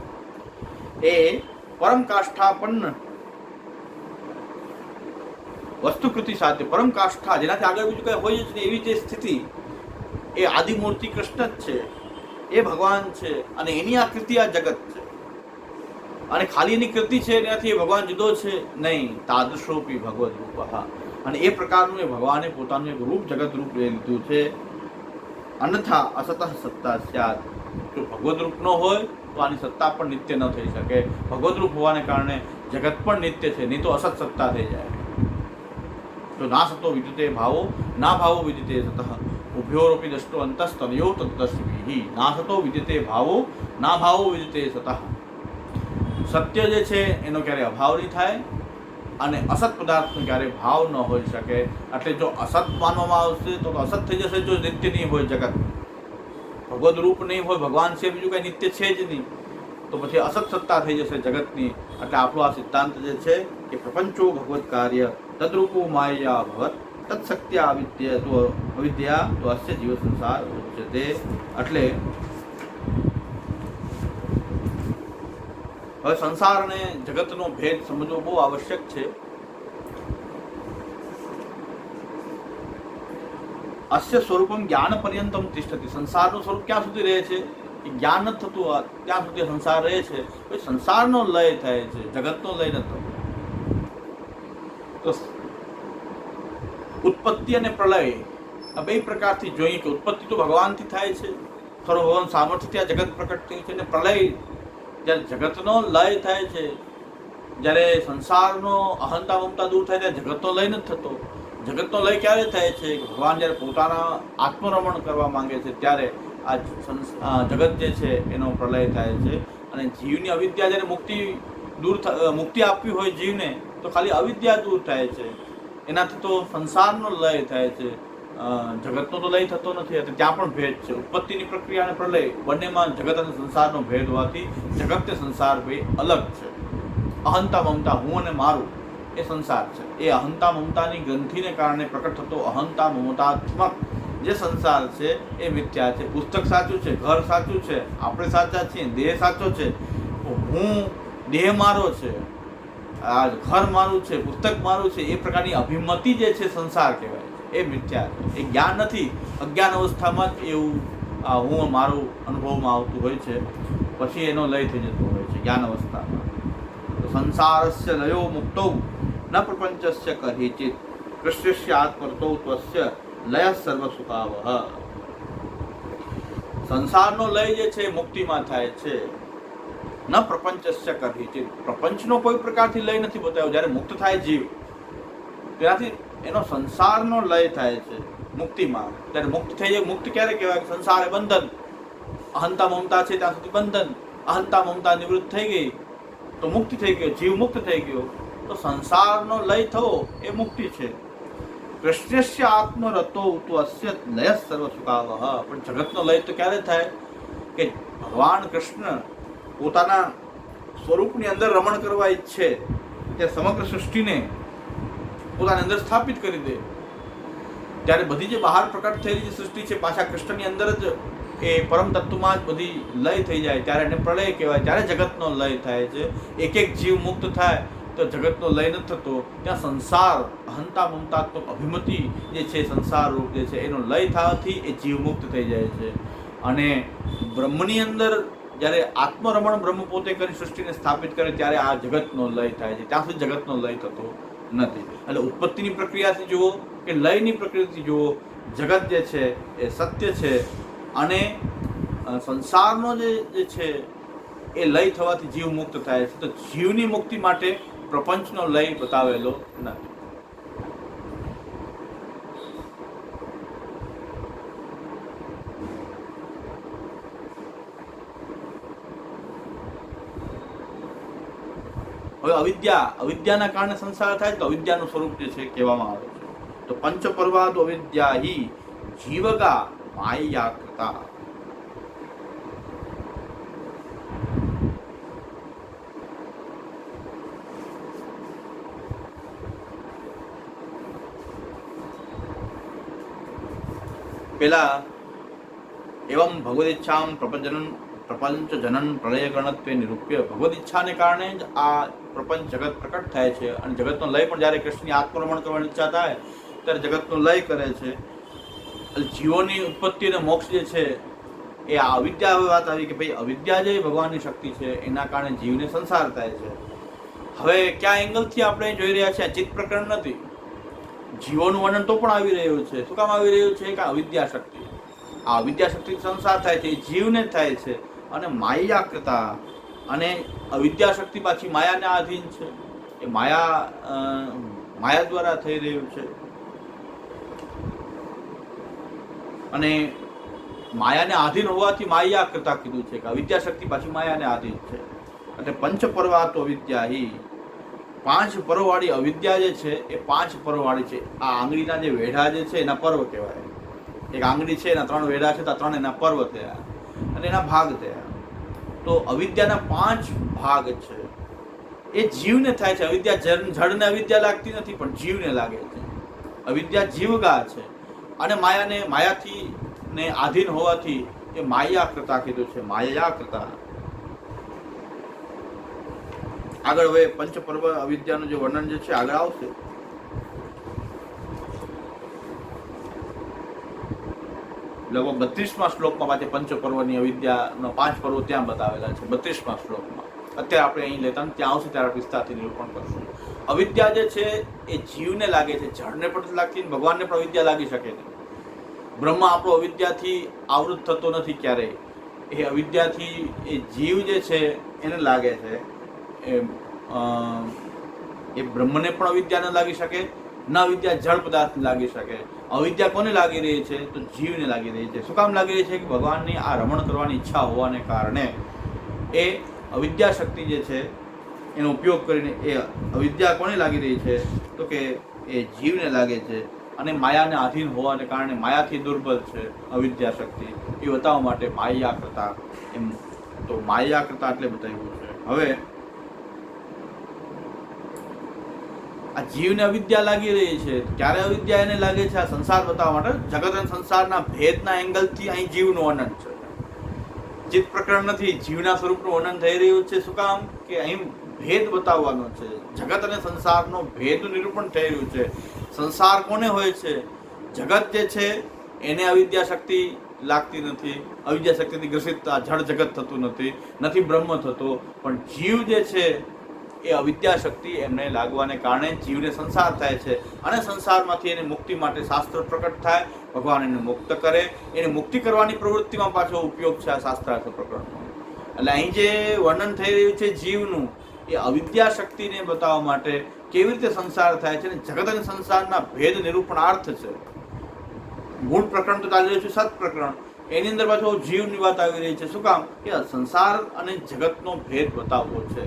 એ પરમ કાષ્ઠાપન્ન વસ્તુકૃતિ સાધ્ય, પરમ કાષ્ઠા, જેનાથી આગળ બીજું કઈ હોય જ નહીં એવી જે સ્થિતિ, એ આદિમૂર્તિ કૃષ્ણ જ છે, એ ભગવાન છે. અને એની આ કૃતિ આ જગત છે. અને ખાલી એની કૃતિ છે એનાથી એ ભગવાન જુદો છે નહીં. તાદૃશોપી ભગવદ રૂપ, અને એ પ્રકારનું એ ભગવાને પોતાનું એક રૂપ જગત રૂપ લઈ લીધું છે. અન્યથા અસત સત્તા સ્યાત, જો ભગવદ રૂપ ન હોય તો આની સત્તા પણ નિત્ય ન થઈ શકે. ભગવદ રૂપ હોવાને કારણે જગત પણ નિત્ય છે, નહીં તો અસત સત્તા થઈ જાય. તો ના સતો વિદિતે ભાવો, ના ભાવો વિદિતે સતઃ, ઉભયોરપી દષ્ટો અંતસ્તનયો તદ્દર્શિભિઃ. ના સતો વિદિતે ભાવો, ના ભાવો વિદિતે સતઃ. સત્ય જે છે એનો ક્યારે અભાવ નહીં થાય, અને અસત પદાર્થનો ક્યારે ભાવ ન હોઈ શકે. એટલે જો અસત માનવામાં આવશે તો અસત થઈ જશે. જો નિત્ય નહીં હોય જગત, ભગવદ રૂપ નહીં હોય, ભગવાન છે બીજું કંઈ નિત્ય છે જ નહીં, તો પછી અસત સત્તા થઈ જશે જગતની. એટલે આપણો આ સિદ્ધાંત જે છે કે પ્રપંચો ભગવત કાર્ય તદ્રૂપો માયા ભગવત તત્શક્ત્યા અવિદ્યા તો અસ્ય જીવ સંસાર ઉચ્યતે. એટલે હવે સંસાર અને જગતનો ભેદ સમજવો બહુ આવશ્યક છે. અસ્ય સ્વરૂપમ જ્ઞાન પર્યંતમ તિષ્ઠતિ, સંસારનું સ્વરૂપ ક્યાં સુધી રહે છે? જ્ઞાન નથી થતું ત્યાં સુધી સંસાર રહે છે. સંસારનો લય થાય છે, જગતનો લય નથી. તો ઉત્પત્તિ અને પ્રલય આ બે પ્રકારથી જોઈએ કે ઉત્પત્તિ તો ભગવાનથી થાય છે, સર્વભુવન સામર્થ્યથી આ જગત પ્રકટ થયું છે. અને પ્રલય, જ્યારે જગતનો લય થાય છે, જ્યારે સંસારનો અહંતા મમતા દૂર થાય ત્યારે જગતનો લય નથી થતો. જગતનો લય ક્યારે થાય છે? ભગવાન જ્યારે પોતાના આત્મરમણ કરવા માંગે છે ત્યારે આ જગત જે છે એનો પ્રલય થાય છે. અને જીવની અવિદ્યા જ્યારે મુક્તિ આપવી હોય જીવને, તો ખાલી અવિદ્યા દૂર થાય છે. એનાથી તો સંસારનો લય થાય છે, જગતનો તો લય થતો નથી. ત્યાં પણ ભેદ છે. ઉત્પત્તિની પ્રક્રિયા અને પ્રલય બંનેમાં જગત અને સંસારનો ભેદ હોવાથી જગત ને સંસાર બે અલગ છે. અહંતા મમતા, હું અને મારું, એ સંસાર છે. એ અહંતા મમતાની ગ્રંથિને કારણે પ્રકટ થતો અહંતા મમતાત્મક જે સંસાર છે એ મિથ્યા છે. પુસ્તક સાચું છે, ઘર સાચું છે, આપણે સાચા છીએ, દેહ સાચો છે, હું દેહ મારો છે, આ ઘર મારું છે, પુસ્તક મારું છે, એ પ્રકારની અભિમતિ જે છે સંસાર કહેવાય છે, એ મિથ્યા છે. એ જ્ઞાન નથી. અજ્ઞાન અવસ્થામાં જ એવું હું મારું અનુભવમાં આવતું હોય છે, પછી એનો લય થઈ જતો હોય છે જ્ઞાન અવસ્થામાં. સંસારસ્ય લયો મુક્તૌ ન પ્રપંચસ્ય કહીચિત કૃષ્ણસ્ય આત્મર્તૌ ત્વસ્ય લય સર્વ સુખાવહ. સંસારનો લય જે છે મુક્તિમાં થાય છે. ન પ્રપંચસ્ય કહીચિત, પ્રપંચનો કોઈ પ્રકારથી લય નથી બતાવ્યો. જ્યારે મુક્ત થાય જીવ, ત્યાંથી એનો સંસારનો લય થાય છે મુક્તિમાં. ત્યારે મુક્ત થઈ જાય. મુક્ત ક્યારે કહેવાય? સંસાર એ બંધન, અહંતા મમતા છે ત્યાં સુધી બંધન. અહંતા મમતા નિવૃત્ત થઈ ગઈ તો મુક્તિ થઈ ગયો, જીવ મુક્ત થઈ ગયો. તો સંસારનો લય થવો એ મુક્તિ છે. કૃષ્ણસ્ય આત્મરતો ત્વસ્ય લય સર્વ સુખાવહ. પણ જગતનો લય તો ક્યારે થાય? કે ભગવાન કૃષ્ણ પોતાના સ્વરૂપની અંદર રમણ કરવા ઈચ્છે, તે સમગ્ર સૃષ્ટિને પોતાની અંદર સ્થાપિત કરી દે. ત્યારે બધી જે બહાર પ્રકટ થયેલી જે સૃષ્ટિ છે, પાછા કૃષ્ણની અંદર જ એ પરમ તત્વમાં જ બધી લય થઈ જાય. ત્યારે એને પ્રલય કહેવાય. ત્યારે જગતનો લય થાય છે. એક એક જીવ મુક્ત થાય તો જગતનો લય નથી થતો. ત્યાં સંસાર, અહંતા મમતાત્મક અભિમતિ જે છે, સંસાર રૂપ જે છે, એનો લય થવાથી એ જીવ મુક્ત થઈ જાય છે. અને બ્રહ્મની અંદર જ્યારે આત્મરમણ બ્રહ્મ પોતે કરી સૃષ્ટિને સ્થાપિત કરે ત્યારે આ જગતનો લય થાય છે. ત્યાં સુધી જગતનો લય થતો નથી. એટલે ઉત્પત્તિની પ્રક્રિયાથી જુઓ કે લયની પ્રક્રિયાથી જુઓ, જગત જે છે એ સત્ય છે. અને સંસારનો જે છે એ લય થવાથી જીવ મુક્ત થાય છે. તો જીવની મુક્તિ માટે પ્રપંચનો લય બતાવેલો નથી. હવે અવિદ્યાના કારણે સંસાર થાય તો અવિદ્યાનું સ્વરૂપ જે છે કહેવામાં આવે છે. તો પંચ પર્વાદો અવિદ્યા હિ જીવગા માયા કૃતા. પેલા એવં ભગવદીચ્છામ પ્રપંચ જનન પ્રલય ગણત્વે નિરૂપ્ય. ભગવદ ઈચ્છાને કારણે જ આ પ્રપંચ જગત પ્રકટ થાય છે. અને જગતનો લય પણ જ્યારે કૃષ્ણની આત્મરમણ કરવાની ઈચ્છા થાય ત્યારે જગતનો લય કરે છે. જીવોની ઉત્પત્તિ અને મોક્ષ જે છે એ આ અવિદ્યા વાત આવી કે ભાઈ અવિદ્યા જે ભગવાનની શક્તિ છે એના કારણે જીવને સંસાર થાય છે. હવે કયા એંગલથી આપણે જોઈ રહ્યા છીએ? આ ચિત્ત પ્રકરણ નથી. જીવોનું વર્ણન તો પણ આવી રહ્યું છે. શું કામ આવી રહ્યું છે? કે અવિદ્યા શક્તિ, આ અવિદ્યા શક્તિ સંસાર થાય છે, એ જીવને થાય છે. અને માયાકૃતા, અને અવિદ્યા શક્તિ પાછી માયાને આધીન છે. એ માયા દ્વારા થઈ રહ્યું છે. અને માયાને આધીન હોવાથી માયાકૃતા કીધું છે કે અવિદ્યા શક્તિ પાછી માયાને આધીન છે. એટલે પંચ પર્વાતો અવિદ્યા હિ, 5 પર્વવાળી અવિદ્યા જે છે એ 5 પર્વવાળી છે. આ આંગળીના જે વેઢા જે છે એના પર્વ કહેવાય. એક આંગળી છે, એના 3 વેઢા છે, તો 3 એના પર્વ થયા અને એના ભાગ થયા. તો અવિદ્યાના 5 ભાગ છે. એ જીવને થાય છે. અવિદ્યા જળને અવિદ્યા લાગતી નથી, પણ જીવને લાગે છે. અવિદ્યા જીવગા છે. અને માયાથી ને આધીન હોવાથી એ માયાકૃતા કીધું છે. માયાકૃતા. આગળ હવે પંચપર્વ અવિદ્યાનું જે વર્ણન જે છે આગળ આવશે. લગભગ 32મા શ્લોકમાં પાછી પંચપર્વની અવિદ્યાનો 5 પર્વો ત્યાં બતાવેલા છે. 32મા શ્લોકમાં. અત્યારે આપણે અહીં લેતા ત્યાં આવશે ત્યારે વિસ્તારથી નિરૂપણ કરશું. અવિદ્યા જે છે એ જીવને લાગે છે. જળને પણ લાગતી, ભગવાનને પણ અવિદ્યા લાગી શકે નહીં. બ્રહ્મ આપણો અવિદ્યાથી આવૃત થતો નથી ક્યારેય. એ અવિદ્યાથી એ જીવ જે છે એને લાગે છે. એ બ્રહ્મને પણ અવિદ્યા ન લાગી શકે, ન અવિદ્યા જળ પદાર્થ લાગી શકે. અવિદ્યા કોને લાગી રહી છે? તો જીવને લાગી રહી છે. શું કામ લાગી રહી છે? કે ભગવાનની આ રમણ કરવાની ઈચ્છા હોવાને કારણે એ અવિદ્યા શક્તિ જે છે એનો ઉપયોગ કરીને એ અવિદ્યા કોને લાગી રહી છે? તો કે એ જીવને લાગે છે. અને માયાને આધીન હોવાને કારણે માયાથી દુર્બળ છે અવિદ્યા શક્તિ. એ બતાવવા માટે માયાકૃતા, એમ તો માયાકૃતા એટલે બતાવ્યું છે. હવે આ જીવને અવિદ્યા લાગી રહી છે. ક્યારે અવિદ્યા એને લાગે છે? આ સંસાર બતાવવા માટે, જગત અને સંસારના ભેદના એંગલથી અહીં જીવનું વર્ણન છે. ચિત્ત પ્રકરણ નથી, જીવના સ્વરૂપનું વર્ણન થઈ રહ્યું છે. શું કામ? કે અહીં ભેદ બતાવવાનો છે. જગત અને સંસારનો ભેદનું નિરૂપણ થઈ રહ્યું છે. સંસાર કોને હોય છે? જગત જે છે એને અવિદ્યા શક્તિ લાગતી નથી, અવિદ્યા શક્તિથી ગ્રસિત જળ જગત થતું નથી બ્રહ્મ થતો. પણ જીવ જે છે એ અવિદ્યા શક્તિ એમને લાગવાને કારણે જીવને સંસાર થાય છે. અને સંસારમાંથી એને મુક્તિ માટે શાસ્ત્ર પ્રકટ થાય, ભગવાન એને મુક્ત કરે. એને મુક્તિ કરવાની પ્રવૃત્તિમાં પાછો ઉપયોગ છે આ શાસ્ત્રાર્થ પ્રકરણનો. એટલે અહીં જે વર્ણન થઈ રહ્યું છે જીવનું, એ અવિદ્યા શક્તિને બતાવવા માટે કેવી રીતે સંસાર થાય છે અને જગત અને સંસારના ભેદ નિરૂપણાર્થ છે. મૂળ પ્રકરણ તો ચાલી રહ્યું છે સત પ્રકરણ, એની અંદર પાછો જીવની વાત આવી રહી છે. શું કામ? કે સંસાર અને જગતનો ભેદ બતાવવો છે.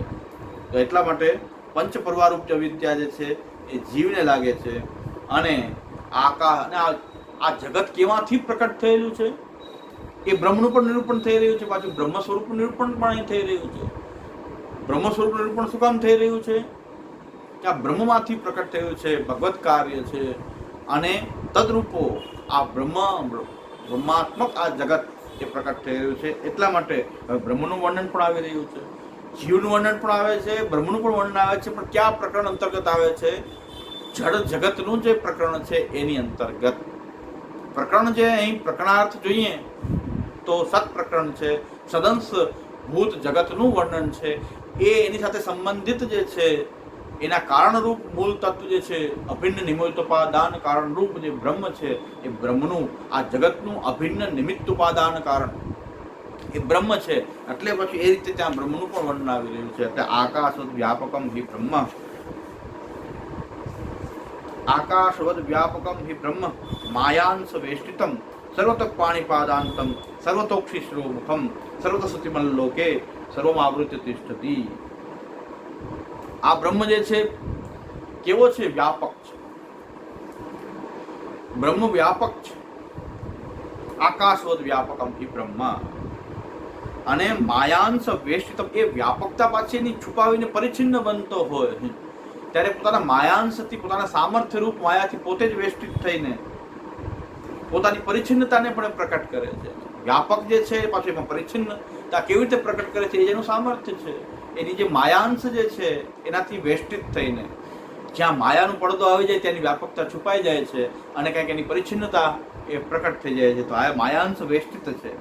તો એટલા માટે પંચ પરવારૂપ અવિદ્યા જે છે એ જીવને લાગે છે. અને આ જગત કેવાથી પ્રકટ થયેલું છે? એ બ્રહ્મનું પણ નિરૂપણ થઈ રહ્યું છે. પાછું બ્રહ્મ સ્વરૂપનું નિરૂપણ પણ અહીં થઈ રહ્યું છે. બ્રહ્મ સ્વરૂપનું નિરૂપણ શું કામ થઈ રહ્યું છે? કે આ બ્રહ્મમાંથી પ્રકટ થયું છે, ભગવત કાર્ય છે. અને તદરૂપો આ બ્રહ્માત્મક આ જગત એ પ્રકટ થઈ રહ્યું છે. એટલા માટે બ્રહ્મનું વર્ણન પણ આવી રહ્યું છે, જીવનું વર્ણન પણ આવે છે, બ્રહ્મનું પણ વર્ણન આવે છે. પણ કયા પ્રકરણ અંતર્ગત આવે છે? જળ જગતનું જે પ્રકરણ છે એની અંતર્ગત. પ્રકરણ જે અહીં પ્રકરણાર્થ જોઈએ તો સત પ્રકરણ છે, સદંશ ભૂત જગતનું વર્ણન છે. એ એની સાથે સંબંધિત જે છે એના કારણરૂપ મૂળ તત્વ જે છે, અભિન્ન નિમિત્તોપાદાન કારણરૂપ જે બ્રહ્મ છે, એ બ્રહ્મનું, આ જગતનું અભિન્ન નિમિત્ત ઉપાદાન કારણ એ બ્રહ્મ છે. એટલે પછી એ રીતે ત્યાં બ્રહ્મનું પણ વર્ણન આવી રહ્યું છે. એટલે આકાશવદ વ્યાપકમ હિ બ્રહ્મ, આકાશવદ વ્યાપકમ હિ બ્રહ્મ માયાંશ વેષ્ટિતમ સર્વત પાણીપાદાંતમ સર્વતોક્ષિશ્રો મુખમ સર્વત સુતિમલ્લોકે સર્વમાવૃત્ય તિષ્ઠતિ. આ બ્રહ્મ જે છે કેવો છે? વ્યાપક છે. બ્રહ્મ વ્યાપક છે. આકાશવદ વ્યાપકમ હિ બ્રહ્મ. અને માયાંશ વેષ્ટિતમ, એ વ્યાપકતા પાછી એની છુપાવીને પરિચ્છિન્ન બનતો હોય ત્યારે પોતાના માયાંશથી, પોતાના સામર્થ્ય રૂપ માયાથી પોતે જ વેષ્ટિત થઈને પોતાની પરિચ્છિન્નતાને પણ પ્રકટ કરે છે. વ્યાપક જે છે પાછું એમાં પરિચ્છિન્નતા કેવી રીતે પ્રકટ કરે છે? એ જેનું સામર્થ્ય છે, એની જે માયાંશ જે છે એનાથી વેષ્ટિત થઈને જ્યાં માયાનો પડદો આવી જાય ત્યાંની વ્યાપકતા છુપાઈ જાય છે અને કંઈક એની પરિચ્છિન્નતા એ પ્રકટ થઈ જાય છે. તો આ માયાંશ વેષ્ટિત છે.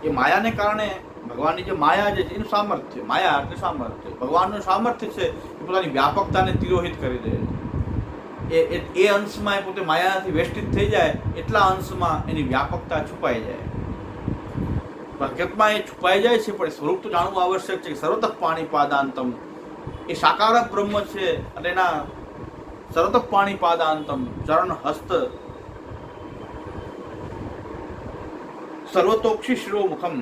એ માયાને કારણે ભગવાનની જે માયા જે છે એનું સામર્થ્ય, માયા એટલે સામર્થ્ય, ભગવાનનું સામર્થ્ય છે એ પોતાની વ્યાપકતાને તિરોહિત કરી દે. એ અંશમાં એ પોતે માયાથી વેષ્ટિત થઈ જાય એટલા અંશમાં એની વ્યાપકતા છુપાઈ જાય. હકીકતમાં એ છુપાઈ જાય છે, પણ સ્વરૂપ તો જાણવું આવશ્યક છે. સર્વતઃ પાણીપાદાંતમ, એ સાકાર બ્રહ્મ છે અને એના સર્વતઃ પાણીપાદાંતમ ચરણ હસ્ત સર્વતોક્ષી શિરો મુખમ,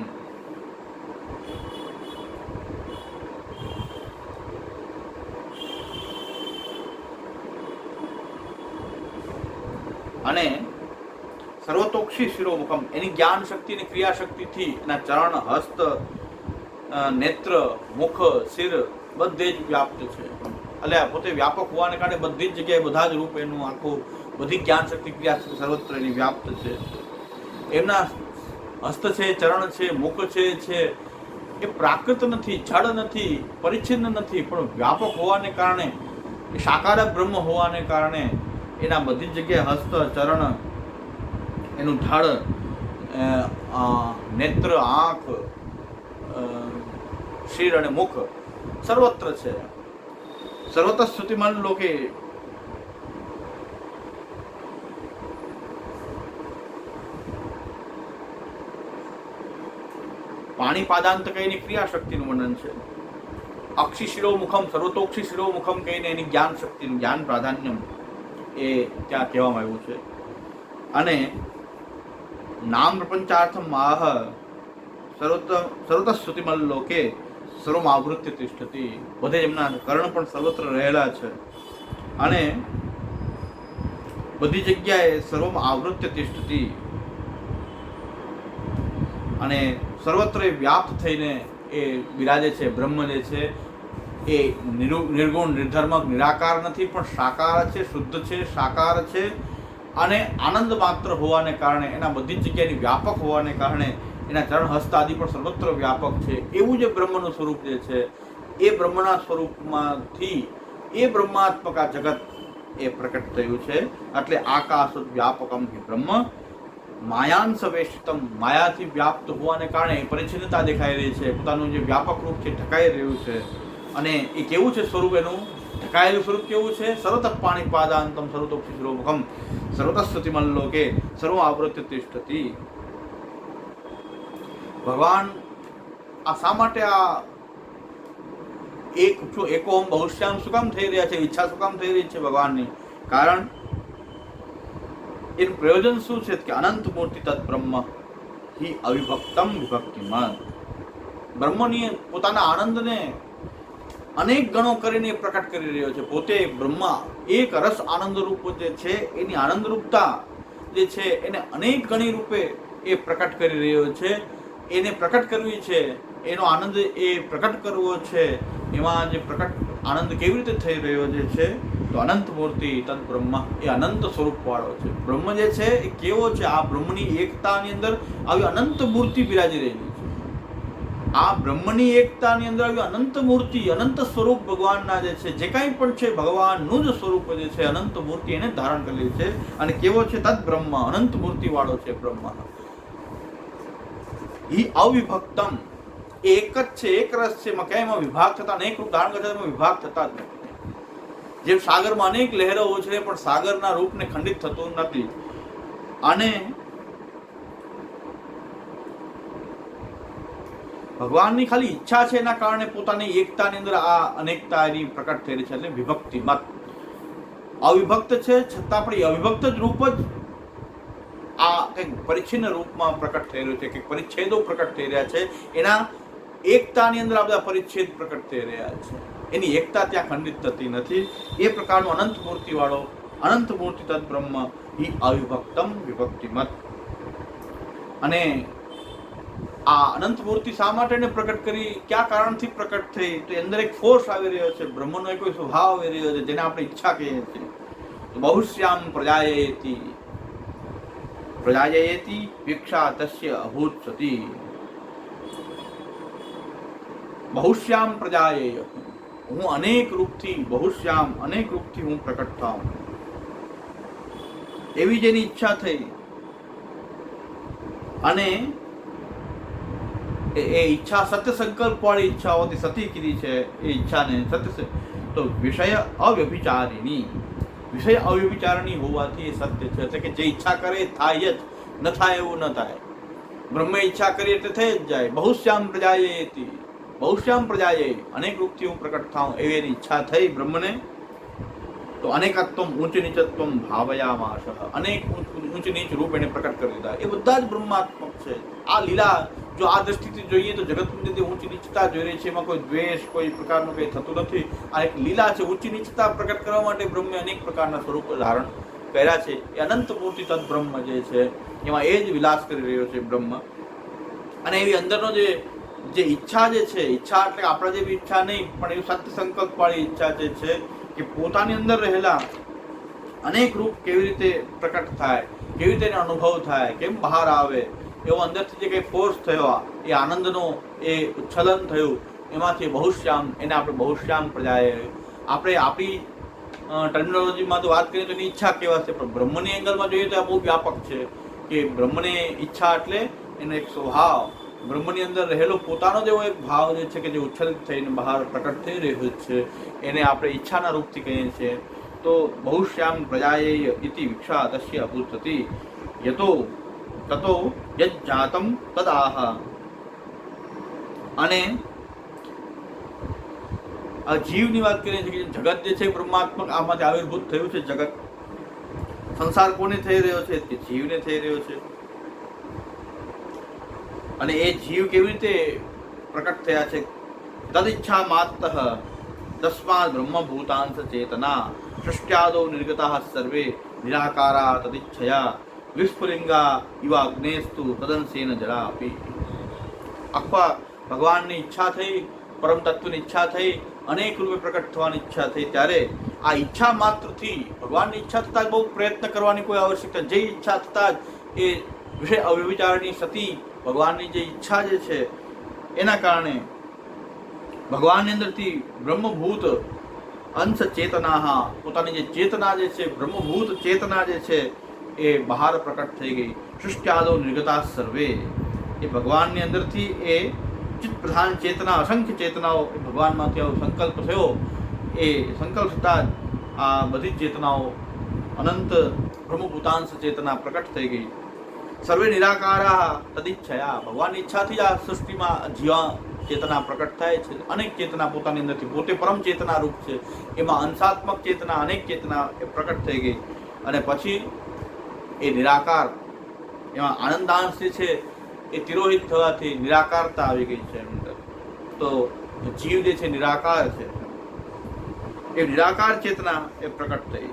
અને સર્વતોક્ષી શિરોમુખમ, એની જ્ઞાન શક્તિ અને ક્રિયા શક્તિથી એના ચરણ, હસ્ત, નેત્ર, મુખ, શિર બધે જ વ્યાપ્ત છે. એટલે પોતે વ્યાપક હોવાને કારણે બધી જ જગ્યાએ બધા જ રૂપ એનું આખું, બધી જ્ઞાન શક્તિ ક્રિયા શક્તિ સર્વત્ર એની વ્યાપ્ત છે. એમના હસ્ત છે, ચરણ છે, મુખ છે એ પ્રાકૃત નથી, જડ નથી, પરિચ્છિન્ન નથી, પણ વ્યાપક હોવાને કારણે, એ સાકાર બ્રહ્મ હોવાને કારણે એના બધી જ જગ્યાએ હસ્ત, ચરણ, એનું ધડ, નેત્ર, આંખ, શિર અને મુખ સર્વત્ર છે. સર્વત્ર શ્રુતિમાન લોકે પાણી પાદાંત કહીને ક્રિયા શક્તિનું વર્ણન છે. અક્ષી શિરોમુખમ સર્વતોક્ષી શિરોમુખમ કહીને એની જ્ઞાન શક્તિનું જ્ઞાન પ્રાધાન્યમ એ ત્યાં કહેવામાં આવ્યું છે. અને નામ પ્રપંચાર્થમ આહ સર્વત શ્રુતિમલ લોકે સર્વમ આવૃત્ય તિષ્ઠતિ. બધે એમના કર્ણ પણ સર્વત્ર રહેલા છે અને બધી જગ્યાએ સર્વમ આવૃત્ય તિષ્ઠતિ અને સર્વત્ર વ્યાપ્ત થઈને એ બિરાજે છે. બ્રહ્મ જે છે એ નિર્ગુણ નિર્ધર્મક નિરાકાર નથી, પણ સાકાર છે, શુદ્ધ છે, સાકાર છે અને આનંદ માત્ર હોવાને કારણે, એના બધી જ જગ્યાની વ્યાપક હોવાને કારણે એના ચરણ હસ્ત આદિ પણ સર્વત્ર વ્યાપક છે. એવું જે બ્રહ્મનું સ્વરૂપ જે છે એ બ્રહ્મના સ્વરૂપમાંથી એ બ્રહ્માત્મક આ જગત એ પ્રકટ થયું છે. એટલે આકાશ વ્યાપકમ બ્રહ્મ માયાંશ વેશિતમ, માયાથી વ્યાપ્ત હોવાને કારણે પરિચ્છિન્નતા દેખાઈ રહી છે. પોતાનું જે વ્યાપક રૂપ છે ઢકાઈ રહ્યું છે. અને એ કેવું છે સ્વરૂપ એનું? ઢકાયેલું સ્વરૂપ કેવું છે? સર્વત પાણી પાદાંતમ સર્વતોક્ષી શિરોમુખમ સર્વત શ્રુતિમલ લોકે સર્વ આવૃત્ય તિષ્ઠતિ. ભગવાન આ શા માટે આ એકોમ બહુશ્યામ શું કામ થઈ રહ્યા છે? ઈચ્છા શું કામ થઈ રહી છે ભગવાનની? કારણ એનું પ્રયોજન શું છે કે અનંત મૂર્તિ તત્ બ્રહ્મ હિ અવિભક્તમ વિભક્તિમાન. બ્રહ્મની પોતાના આનંદને અનેક ગણો કરીને પ્રકટ કરી રહ્યો છે. પોતે બ્રહ્મા એક રસ આનંદ રૂપ જે છે એની આનંદરૂપતા જે છે એને અનેક ગણી રૂપે એ પ્રકટ કરી રહ્યો છે. એને પ્રકટ કરવી છે, એનો આનંદ એ પ્રકટ કરવો છે. એમાં જે પ્રકટ આનંદ કેવી રીતે થઈ રહ્યો જે છે તો અનંત મૂર્તિ તદ બ્રહ્મ એ અનંત સ્વરૂપ વાળો છે. બ્રહ્મ જે છે એ કેવો છે? આ બ્રહ્મની એકતાની અંદર આવી અનંત મૂર્તિ બિરાજી રહેલી છે. આ બ્રહ્મની એકતાની અંદર આવી અનંત મૂર્તિ, અનંત સ્વરૂપ ભગવાનના જે છે, જે કાંઈ પણ છે ભગવાનનું જ સ્વરૂપ જે છે, અનંત મૂર્તિ એને ધારણ કરેલી છે. અને કેવો છે? તદ બ્રહ્મ, અનંત મૂર્તિ વાળો છે બ્રહ્મ. ઈ અવિભક્તમ, એક જ છે, એક રસ છે. ક્યાંય એમાં વિભાગ થતા, અનેક રૂપ ધારણ કરતા એમાં વિભાગ થતા જ નથી. જેમ સાગરમાં અનેક લહેરો ઉછળે પણ સાગરના રૂપને ખંડિત થતું નથી. અને ભગવાનની ખાલી ઈચ્છા છે એના કારણે પોતાની એકતાની અંદર આ અનેકતા એની પ્રકટ થઈ રહી છે. એટલે વિભક્તિ મત અવિભક્ત છે છતાં પણ એ અવિભક્ત જ રૂપ જ આ કંઈક પરિચ્છિન્ન રૂપમાં પ્રકટ થઈ રહ્યું છે. કંઈક પરિચ્છેદો પ્રકટ થઈ રહ્યા છે. એના એકતાની અંદર આ બધા પરિચ્છેદ પ્રકટ થઈ રહ્યા છે. એની એકતા ત્યાં ખંડિત થતી નથી. એ પ્રકારનો અનંત મૂર્તિ વાળો અનંત મૂર્તિ તદ બ્રહ્મ હિ અવિભક્તમ વિભક્તિમત. અને આ અનંત મૂર્તિ શા માટે એને પ્રકટ કરી? કયા કારણથી પ્રકટ થઈ? તો અંદર એક ફોર્સ આવી રહ્યો છે, બ્રહ્મનો એક સ્વભાવ આવી રહ્યો છે જેને આપણે ઈચ્છા કહીએ છીએ. બહુશ્યામ પ્રજાયેતિ પ્રજાયેતિ વિક્ષા તસ્ય અભૂત સતી. બહુશ્યામ પ્રજાયેય, હું અનેક રૂપથી, બહુશ્યામ અનેક રૂપથી હું પ્રકટ થાઉં, એવી જેની ઈચ્છા થઈ. અને એ ઈચ્છા સત્ય સંકલ્પ વાળી ઈચ્છા હોતી, સતી કીધી છે એ ઈચ્છાને સત્ય. તો વિષય અવ્યભિચારિણી, વિષય અવ્યભિચારણી હોવાથી એ સત્ય છે. એટલે કે જે ઈચ્છા કરે થાય જ, ન થાય એવું ન થાય. બ્રહ્મ ઈચ્છા કરી એટલે થઈ જ જાય. બહુશ્યામ પ્રજાયેતિ, બહુશ્યામ પ્રજાએ અનેક રૂપથી હું પ્રકટ થાઉં એવી એની ઈચ્છા થઈ બ્રહ્મને. તો અનેકત્વમ ઊંચ નીચત્વમ ભાવયામાશ, અનેક ઊંચ નીચ રૂપ એને પ્રકટ કરી દીધા. એ બધા જ બ્રહ્માત્મક છે. આ લીલા જો આ દ્રષ્ટિથી જોઈએ તો જગતની જે ઊંચ નીચતા જોઈ રહી છે એમાં કોઈ દ્વેષ, કોઈ પ્રકારનું કંઈ થતું નથી. આ એક લીલા છે. ઊંચી નીચતા પ્રકટ કરવા માટે બ્રહ્મે અનેક પ્રકારના સ્વરૂપો ધારણ કર્યા છે. એ અનંત મૂર્તિ તદ બ્રહ્મ જે છે એમાં એ જ વિલાસ કરી રહ્યો છે બ્રહ્મ. અને એવી અંદરનો જે ઈચ્છા જે છે, ઈચ્છા એટલે આપણા જેવી ઈચ્છા નહીં, પણ એવી સત્ય સંકલ્પ વાળી ઈચ્છા જે છે કે પોતાની અંદર રહેલા અનેક રૂપ કેવી રીતે પ્રકટ થાય, કેવી રીતે એનો અનુભવ થાય, કેમ બહાર આવે, એવો અંદરથી જે કંઈ ફોર્સ થયો, એ આનંદનો એ ઉચ્છલન થયું, એમાંથી બહુશ્યામ, એને આપણે બહુશ્યામ પ્રજાએ, આપણે આપણી ટર્મિનોલોજીમાં તો વાત કરીએ તો એની ઈચ્છા કહેવાશે, પણ બ્રહ્મની એંગલમાં જોઈએ તો આ બહુ વ્યાપક છે. કે બ્રહ્મને ઈચ્છા એટલે એનો એક સ્વભાવ, બ્રહ્મની અંદર રહેલો પોતાનો જેવો એક ભાવ જે છે કે જે ઉચ્છલિત થઈને બહાર પ્રકટ થઈ રહ્યો છે એને આપણે ઈચ્છાના રૂપથી કહીએ છીએ. તો બહુશ્યામ પ્રજાએ ઇતિ વિક્ષા તસ્ય અભૂતતિ યતો તતો યજ્જાતમ તદાહ. અને આ જીવની વાત કરીએ છીએ કે જગત જે છે બ્રહ્માત્મક આમાંથી આવિર્ભૂત થયું છે. જગત સંસાર કોને થઈ રહ્યો છે? કે જીવને થઈ રહ્યો છે. અને એ જીવ કેવી રીતે પ્રકટ થયા છે? તદિચ્છા માત્તઃ તસ્માદ બ્રહ્મભૂતાંશ ચેતના સૃષ્ટ્યાદો નિર્ગતા સર્વે નિરાકારા તદિચ્છયા વિસ્ફુલિંગા યુવાગ્નેસ્તુ તદંશેન જરા આપી. આખા ભગવાનની ઈચ્છા થઈ, પરમ તત્વની ઈચ્છા થઈ, અનેક રૂપે પ્રકટ થવાની ઈચ્છા થઈ, ત્યારે આ ઈચ્છા માત્રથી ભગવાનની ઈચ્છા થતાં જ બહુ પ્રયત્ન કરવાની કોઈ આવશ્યકતા, જે ઈચ્છા થતાં જ એ વિષય અવ્યવિચારની સતી ભગવાનની જે ઈચ્છા જે છે એના કારણે ભગવાનની અંદરથી બ્રહ્મભૂત અંશ ચેતના, પોતાની જે ચેતના જે છે, બ્રહ્મભૂત ચેતના જે છે એ બહાર પ્રકટ થઈ ગઈ. સૃષ્ટ્યાદો નિર્ગતા સર્વે, એ ભગવાનની અંદરથી એ ચિત્ત પ્રધાન ચેતના, અસંખ્ય ચેતનાઓ ભગવાનમાંથી આવો સંકલ્પ થયો. એ સંકલ્પ થતાં જ આ બધી ચેતનાઓ અનંત બ્રહ્મભૂતાંશ ચેતના પ્રકટ થઈ ગઈ. સર્વે નિરાકારા તદિચ્છયા, ભગવાનની ઈચ્છાથી જ આ સૃષ્ટિમાં જીવા ચેતના પ્રકટ થાય છે. અનેક ચેતના પોતાની અંદરથી, પોતે પરમ ચેતના રૂપ છે, એમાં અંશાત્મક ચેતના, અનેક ચેતના એ પ્રકટ થઈ ગઈ. અને પછી એ નિરાકાર, એમાં આનંદાંશ જે છે એ તિરોહિત થવાથી નિરાકારતા આવી ગઈ છે અંદર. તો જીવ જે છે નિરાકાર છે, એ નિરાકાર ચેતના એ પ્રકટ થઈ.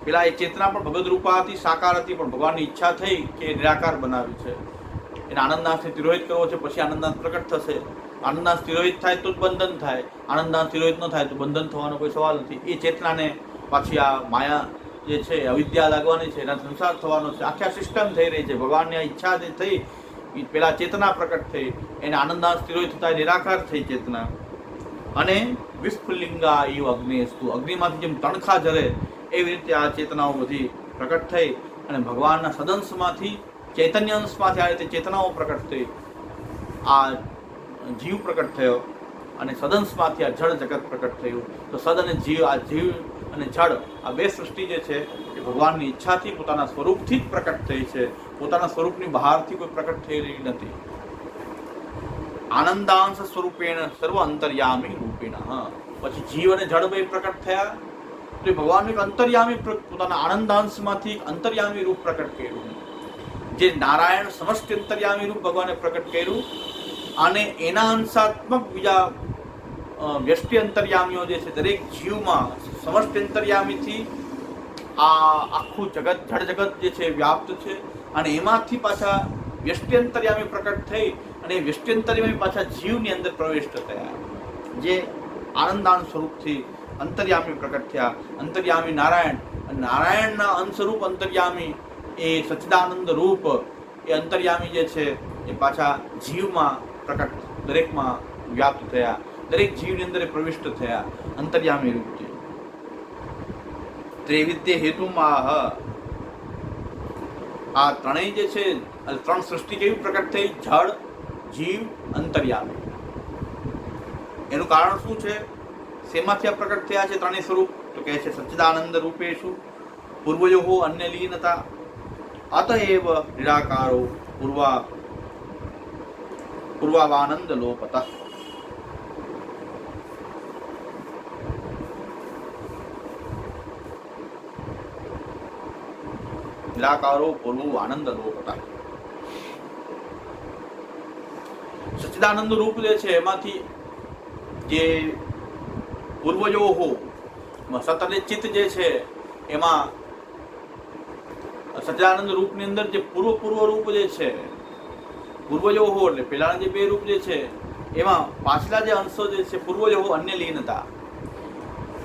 પેલા એ ચેતના પણ ભગવદ રૂપા હતી, સાકાર હતી, પણ ભગવાનની ઈચ્છા થઈ કે નિરાકાર બનાવી છે. એને આનંદાંશને તિરોહિત કરવો છે, પછી આનંદાંશ પ્રકટ થશે. આનંદાંશ તિરોહિત થાય તો જ બંધન થાય, આનંદાંશ તિરોહિત ન થાય તો બંધન થવાનો કોઈ સવાલ નથી. એ ચેતનાને પાછી આ માયા જે છે, અવિદ્યા લાગવાની છે, એના સંસાર થવાનો છે. આખી સિસ્ટમ થઈ રહી છે. ભગવાનની આ ઈચ્છા જે થઈ, પેલા ચેતના પ્રકટ થઈ, એને આનંદાંશ તિરોહિત થતા નિરાકાર થઈ ચેતના. અને વિસ્ફુલિંગા ઈવ અગ્નેસ્તુ, અગ્નિમાંથી જેમ તણખા જલે એવી રીતે આ ચેતનાઓ બધી પ્રકટ થઈ. અને ભગવાનના સદંશમાંથી, ચૈતન્ય અંશમાંથી આ રીતે ચેતનાઓ પ્રકટ થઈ. આ જીવ પ્રકટ થયો અને સદંશમાંથી આ જળ જગત પ્રકટ થયું. તો સદ અને જીવ, આ જીવ અને જળ, આ બે સૃષ્ટિ જે છે એ ભગવાનની ઈચ્છાથી, પોતાના સ્વરૂપથી જ પ્રકટ થઈ છે. પોતાના સ્વરૂપની બહારથી કોઈ પ્રકટ થઈ રહી નથી. આનંદાંશ સ્વરૂપેણ સર્વ અંતર્યામી રૂપેણ. પછી જીવ અને જળ બે પ્રકટ થયા. તો એ ભગવાનનું એક અંતર્યામી, પોતાના આનંદાંશમાંથી અંતર્યામી રૂપ પ્રકટ કર્યું. જે નારાયણ સમષ્ટિ અંતર્યામી રૂપ ભગવાને પ્રકટ કર્યું. અને એના અંશાત્મક બીજા વ્યષ્ટિ અંતર્યામીઓ જે છે, દરેક જીવમાં સમષ્ટિ અંતર્યામીથી આ આખું જગત, જળ જગત જે છે વ્યાપ્ત છે. અને એમાંથી પાછા વ્યષ્ટિ અંતર્યામી પ્રકટ થઈ. અને એ વ્યષ્ટિ અંતર્યામી પાછા જીવની અંદર પ્રવિષ્ટ થયા. જે આનંદાન સ્વરૂપથી અંતર્યામી પ્રકટ થયા. અંતર્યામી નારાયણ, નારાયણના અંશરૂપ અંતર્યામી એ સચ્ચિદાનંદ રૂપ, એ અંતર્યામી જે છે એ પાછા જીવમાં પ્રકટ, દરેકમાં વ્યાપ્ત થયા. દરેક જીવની અંદર પ્રવિષ્ટ થયા અંતર્યામી રૂપથી. ત્રૈવિધ્ય હેતુમાં આ ત્રણેય જે છે, ત્રણ સૃષ્ટિ કેવી પ્રકટ થઈ? જળ, જીવ, અંતર્યામી. એનું કારણ શું છે? શેમાંથી આ પ્રકટ થયા છે ત્રણેય સ્વરૂપ? તો કહે છે સચ્ચિદાનંદ રૂપેષુ પૂર્વયો અન્ય લીનતા અતએવ નિરાકારો પૂર્વાવાનંદ લોપત. નિરાકારો પૂર્વ આનંદ લોપત. સચ્ચિદાનંદ રૂપ જે છે એમાંથી જે પૂર્વજો સત અને ચિત્ત જે છે, એમાં સચ્ચિદાનંદ રૂપની અંદર જે પૂર્વ રૂપ જે છે, પૂર્વજો એટલે પહેલાના જે બે રૂપ જે છે, એમાં પાછલા જે અંશો જે છે પૂર્વજો અન્ય લીનતા.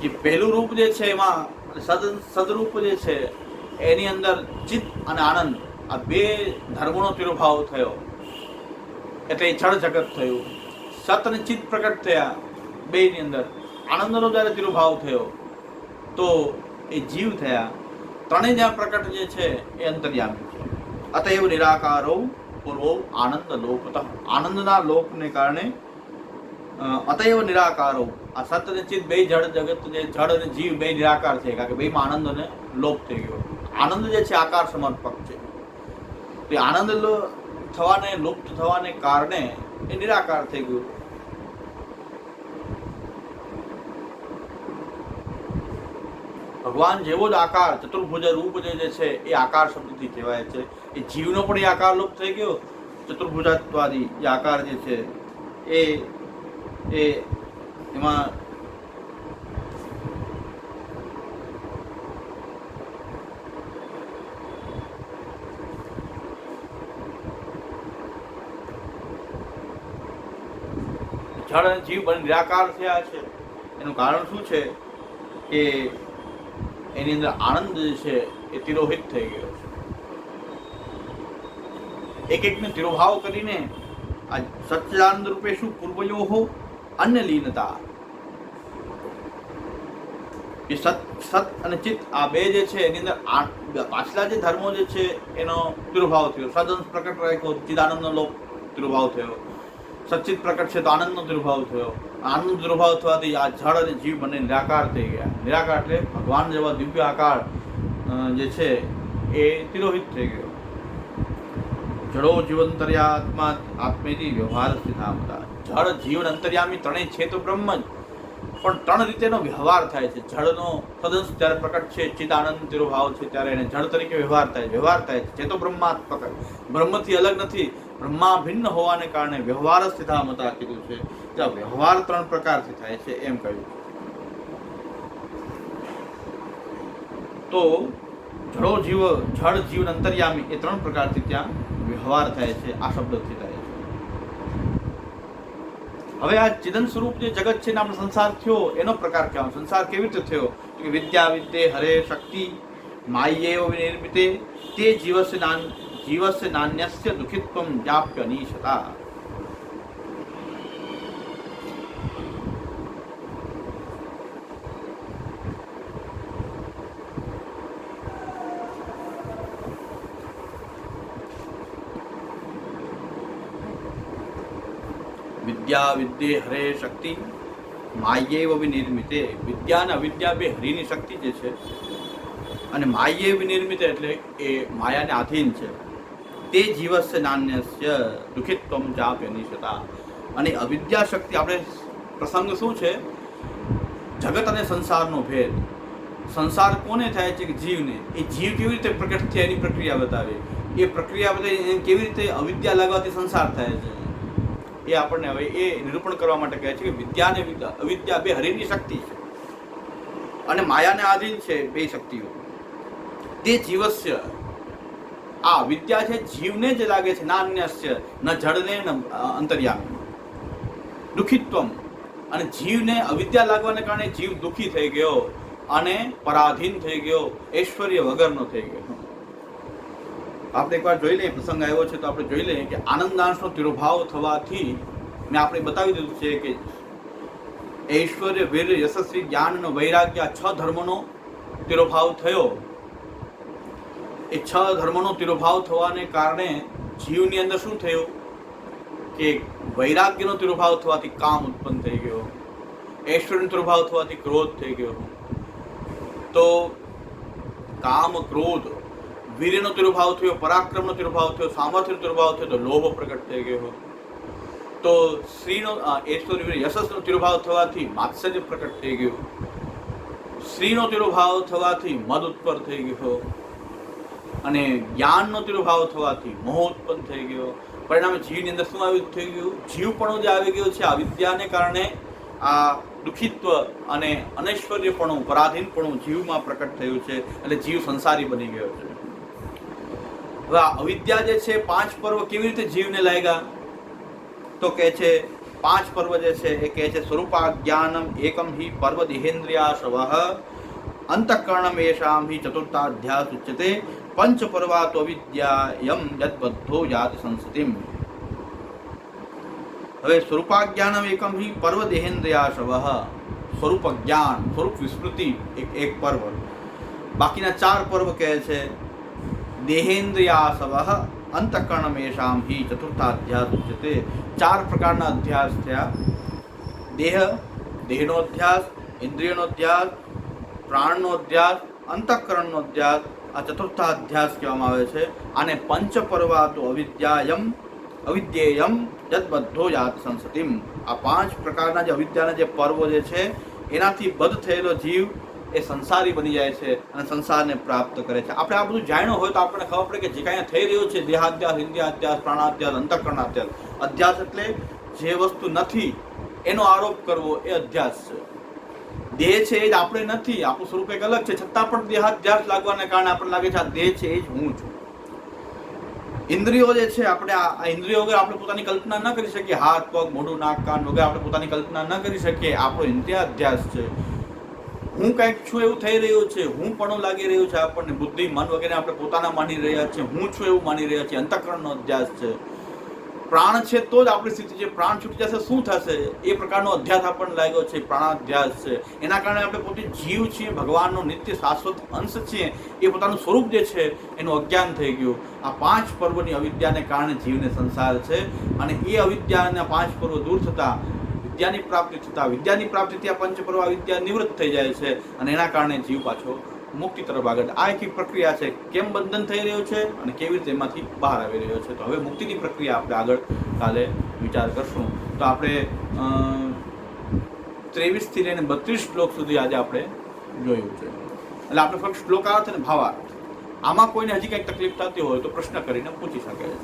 જે પહેલું રૂપ જે છે એમાં સદરૂપ જે છે એની અંદર ચિત્ત અને આનંદ, આ બે ધર્મોનો તિરોભાવ થયો, એટલે જળ જગત થયું. સત અને ચિત્ત પ્રકટ થયા બેની અંદર. આનંદનો જ્યારે તિરોભાવ થયો તો એ જીવ થયા. ત્રણેય જ્યાં પ્રકટ જે છે એ અંતર્યામી છે. અતએવ નિરાકારો પૂર્વો આનંદ લોપત. આનંદના લોપને કારણે અતએવ નિરાકારો, આ સત અને ચિત્ત બે જડ જગત, જે જડ અને જીવ બે નિરાકાર છે, કારણ કે બેમાં આનંદ અને લોપ થઈ ગયો. આનંદ જે છે આકાર સમર્પક છે, તે આનંદ થવાને, લુપ્ત થવાને કારણે એ નિરાકાર થઈ ગયું. ભગવાન જેવો જ આકાર, ચતુર્ભુજ રૂપ જે છે એ આકાર શબ્દથી કહેવાય છે. એ જીવનો પણ એ આકાર લુપ્ત થઈ ગયો. ચતુર્ભુજાત્વાદી જે આકાર જે છે એમાં જળ અને જીવ બંને નિરાકાર થયા છે. એનું કારણ શું છે કે એની અંદર આનંદ જે છે એ તિરોહિત થઈ ગયો છે. એક એકને તિરોભાવ કરીને આ સચ્ચિદાનંદ રૂપે શું પૂર્વયોહો અન્ય લીનતા, એ સત અને ચિત્ત આ બે જે છે એની અંદર પાછલા જે ધર્મો જે છે એનો તિરોભાવ થયો. સદંશ પ્રકટ રાખ્યો, ચિદાનંદનો લોપ તિરોભાવ થયો. સચ્ચિત પ્રકટ છે તો આનંદનો તિરોભાવ થયો. આનંદનો તિરોભાવ થવાથી આ જળ અને જીવ બંને નિરાકાર થઈ ગયા. નિરાકાર એટલે ભગવાન જેવા દિવ્ય આકાર જે છે એ તિરોહિત થઈ ગયો. જડો જીવંતર્યાત્મા આત્મેથી વ્યવહાર સ્થિતામતા. જળ જીવન અંતર્યામી ત્રણેય છે તો બ્રહ્મ જ, પણ ત્રણ રીતેનો વ્યવહાર થાય છે. જળનો સદંશ જ્યારે પ્રકટ છે, ચિદાનંદ તિરોભાવ છે, ત્યારે એને જળ તરીકે વ્યવહાર થાય છે. છે તો બ્રહ્માત્મક, બ્રહ્મથી અલગ નથી. બ્રહ્મા ભિન્ન હોવાને કારણે વ્યવહાર સ્થિતામતા કીધું છે. જ્યાં વ્યવહાર ત્રણ પ્રકારથી થાય છે એમ કહ્યું. તો જળ જીવન અંતર્યામી એ ત્રણ પ્રકારથી ત્યાં વ્યવહાર થાય છે. આ શબ્દથી થાય છે. હવે આ ચિદન સ્વરૂપ જે જગત છે ને આપણો સંસાર થયો, એનો પ્રકાર કહેવાનો. સંસાર કેવી રીતે થયો? કે વિદ્યા વિદ્યે હરે શક્તિ માય્યેવ વિનિર્મિતે તે જીવસ્ય નાન્યસ્ય દુઃખિત્વમ જાપ્ય નીશતા. વિદ્યા વિદ્યે હરે શક્તિ માય્યેવ વિનિર્મિતે. વિદ્યા અને અવિદ્યા બે હરિની શક્તિ જે છે, અને માય્યેવ વિનિર્મિતે એટલે એ માયાને આધીન છે. તે જીવસ્ય નાન્યસ્ય દુઃખિત્વમ ચાપ્ય નિશતા. અને અવિદ્યા શક્તિ, આપણે પ્રસંગ શું છે? જગત અને સંસારનો ભેદ. સંસાર કોને થાય છે? કે જીવને. એ જીવ કેવી રીતે પ્રકટ થયા એની પ્રક્રિયા બતાવે. એ પ્રક્રિયા બતાવી કેવી રીતે અવિદ્યા લાગવાથી સંસાર થાય છે એ આપણને હવે એ નિરૂપણ કરવા માટે કહે છે કે વિદ્યા અને અવિદ્યા બે હરિની શક્તિ છે અને માયાને આધીન છે બે શક્તિઓ. તે જીવસ્ય, આ વિદ્યા છે જીવને જ લાગે છે, નાન્યસ્ય, ન જડને ન અંતર્યામી. દુઃખિત્વમ, અને જીવને અવિદ્યા લાગવાને કારણે જીવ દુઃખી થઈ ગયો અને પરાધીન થઈ ગયો, ઐશ્વર્ય વગરનો થઈ ગયો. આપણે એકવાર જોઈ લઈએ, પ્રસંગ આવ્યો છે તો આપણે જોઈ લઈએ કે આનંદાંશનો તિરોભાવ થવાથી મેં આપણે બતાવી દીધું છે કે ઐશ્વર્ય, વીર, યશસ્વી, જ્ઞાન અને વૈરાગ્ય, આ 6 ધર્મનો તિરોભાવ થયો. એ 6 ધર્મનો તિરોભાવ થવાને કારણે જીવની અંદર શું થયું કે વૈરાગ્યનો તિરોભાવ થવાથી કામ ઉત્પન્ન થઈ ગયો, ઐશ્વર્યનો તિરોભાવ થવાથી ક્રોધ થઈ ગયો. તો કામ, ક્રોધ, વીર્યનો તિરોભાવ થયો, પરાક્રમનો તિરોભાવ થયો, સામર્થ્યનો તિરોભાવ થયો, તો લોભ પ્રગટ થઈ ગયો. તો સ્ત્રીનો ઐશ્વર્ય, યશસ્નો તિરોભાવ થવાથી માત્સર્ય પ્રકટ થઈ ગયું. સ્ત્રીનો તિરોભાવ થવાથી મદ ઉત્પન્ન થઈ ગયો અને જ્ઞાનનો તિરોભાવ થવાથી મોહ ઉત્પન્ન થઈ ગયો. પરિણામે જીવની અંદર શું આવી થઈ ગયું? જીવપણું જે આવી ગયું છે, આ વિદ્યાને કારણે આ દુઃખિત્વ અને અનૈશ્વર્યપણું, પરાધીનપણું જીવમાં પ્રકટ થયું છે. એટલે જીવ સંસારી બની ગયો છે. હવે આ અવિદ્યા જે છે, 5 પર્વ કેવી રીતે જીવને લાગ્યા? તો કહે છે 5 પર્વ જે છે એ કહે છે સ્વરૂપા જ્ઞાનમ એકમ હિ પર્વ દેહેન્દ્રિયાશવ અંતઃકરણમ એષામ હિ ચતુર્થાધ્યાય ઉચ્યતે પંચ પર્વાતો અવિદ્યાયમ યદ્બદ્ધો યાત સંસતિમ. હવે સ્વરૂપા જ્ઞાનમ એકમ હિ પર્વ દેહેન્દ્રિયાશવ, સ્વરૂપ જ્ઞાન, સ્વરૂપ વિસ્મૃતિ એક પર્વ. બાકીના 4 પર્વ કહે છે દેહેન્દ્રિયાસવ અંતઃકરણમેષામ હિ ચતુર્થાધ્યાસ ઉચ્યતે. 4 પ્રકારના અધ્યાસ થયા. દેહનો અધ્યાસ, ઇન્દ્રિયનો અધ્યાસ, પ્રાણનો અધ્યાસ, અંતઃકરણનો અધ્યાસ. આ ચતુર્થ અધ્યાસ કહેવામાં આવે છે. આને પંચપર્વાતો અવિદ્યેયમ યદ્બદ્ધો યાત સંસતિમ. આ 5 પ્રકારના જે અવિદ્યાના જે પર્વો જે છે એનાથી બદ્ધ થયેલો જીવ એ સંસારી બની જાય છે અને સંસારને પ્રાપ્ત કરે છે. આપણે આ બધું જાણ્યું હોય તો આપણને ખબર પડે કે જે કાંઈ થઈ રહ્યું છે દેહાધ્યાસ, ઇન્દ્રિયાધ્યાસ, પ્રાણાધ્યાસ, અંતઃકરણાધ્યાસ. અધ્યાસ એટલે જે વસ્તુ નથી એનો આરોપ કરવો એ અધ્યાસ છે. દેહ છે એ જ આપણે નથી, આપણું સ્વરૂપ એક અલગ છે, છતાં પણ દેહાધ્યાસ લાગવાને કારણે આપણને લાગે છે આ દેહ છે એ જ હું છું. ઇન્દ્રિયો જે છે, આપણે આ ઇન્દ્રિયો વગર આપણે પોતાની કલ્પના ન કરી શકીએ. હાથ, પગ, મોઢું, નાક, કાન વગર આપણે પોતાની કલ્પના ન કરી શકીએ. આપણો ઇન્દ્રિયાધ્યાસ છે. હું કંઈક છું એવું થઈ રહ્યું છે, હું પણ લાગી રહ્યું છે આપણને. બુદ્ધિ, મન વગેરે આપણે પોતાના માની રહ્યા છીએ, હું છું એવું માની રહ્યા છીએ. અંતઃકરણનો અધ્યાસ છે. પ્રાણ છે તો જ આપણી સ્થિતિ છે. પ્રાણ છૂટી જશે શું થશે એ પ્રકારનો અધ્યાસ આપણને લાગ્યો છે, પ્રાણાધ્યાસ છે. એના કારણે આપણે પોતે જીવ છીએ, ભગવાનનો નિત્ય શાશ્વત અંશ છીએ. એ પોતાનું સ્વરૂપ જે છે એનું અજ્ઞાન થઈ ગયું. આ 5 પર્વની અવિદ્યાને કારણે જીવને સંસાર છે. અને એ અવિદ્યાના 5 પર્વ દૂર થતા વિદ્યાની પ્રાપ્તિ થતા, વિદ્યાની પ્રાપ્તિથી આ પંચપર્વ અવિદ્યા નિવૃત્ત થઈ જાય છે અને એના કારણે જીવ પાછો મુક્તિ તરફ આગળ. આ એક પ્રક્રિયા છે, કેમ બંધન થઈ રહ્યું છે અને કેવી રીતે એમાંથી બહાર આવી રહ્યો છે. તો હવે મુક્તિની પ્રક્રિયા આપણે આગળ કાલે વિચાર કરશું. તો આપણે 23 થી લઈને 32 શ્લોક સુધી આજે આપણે જોયું છે. એટલે આપણે ફક્ત શ્લોકાર્થ અને ભાવાર્થ. આમાં કોઈને હજી કંઈક તકલીફ થતી હોય તો પ્રશ્ન કરીને પૂછી શકે છે.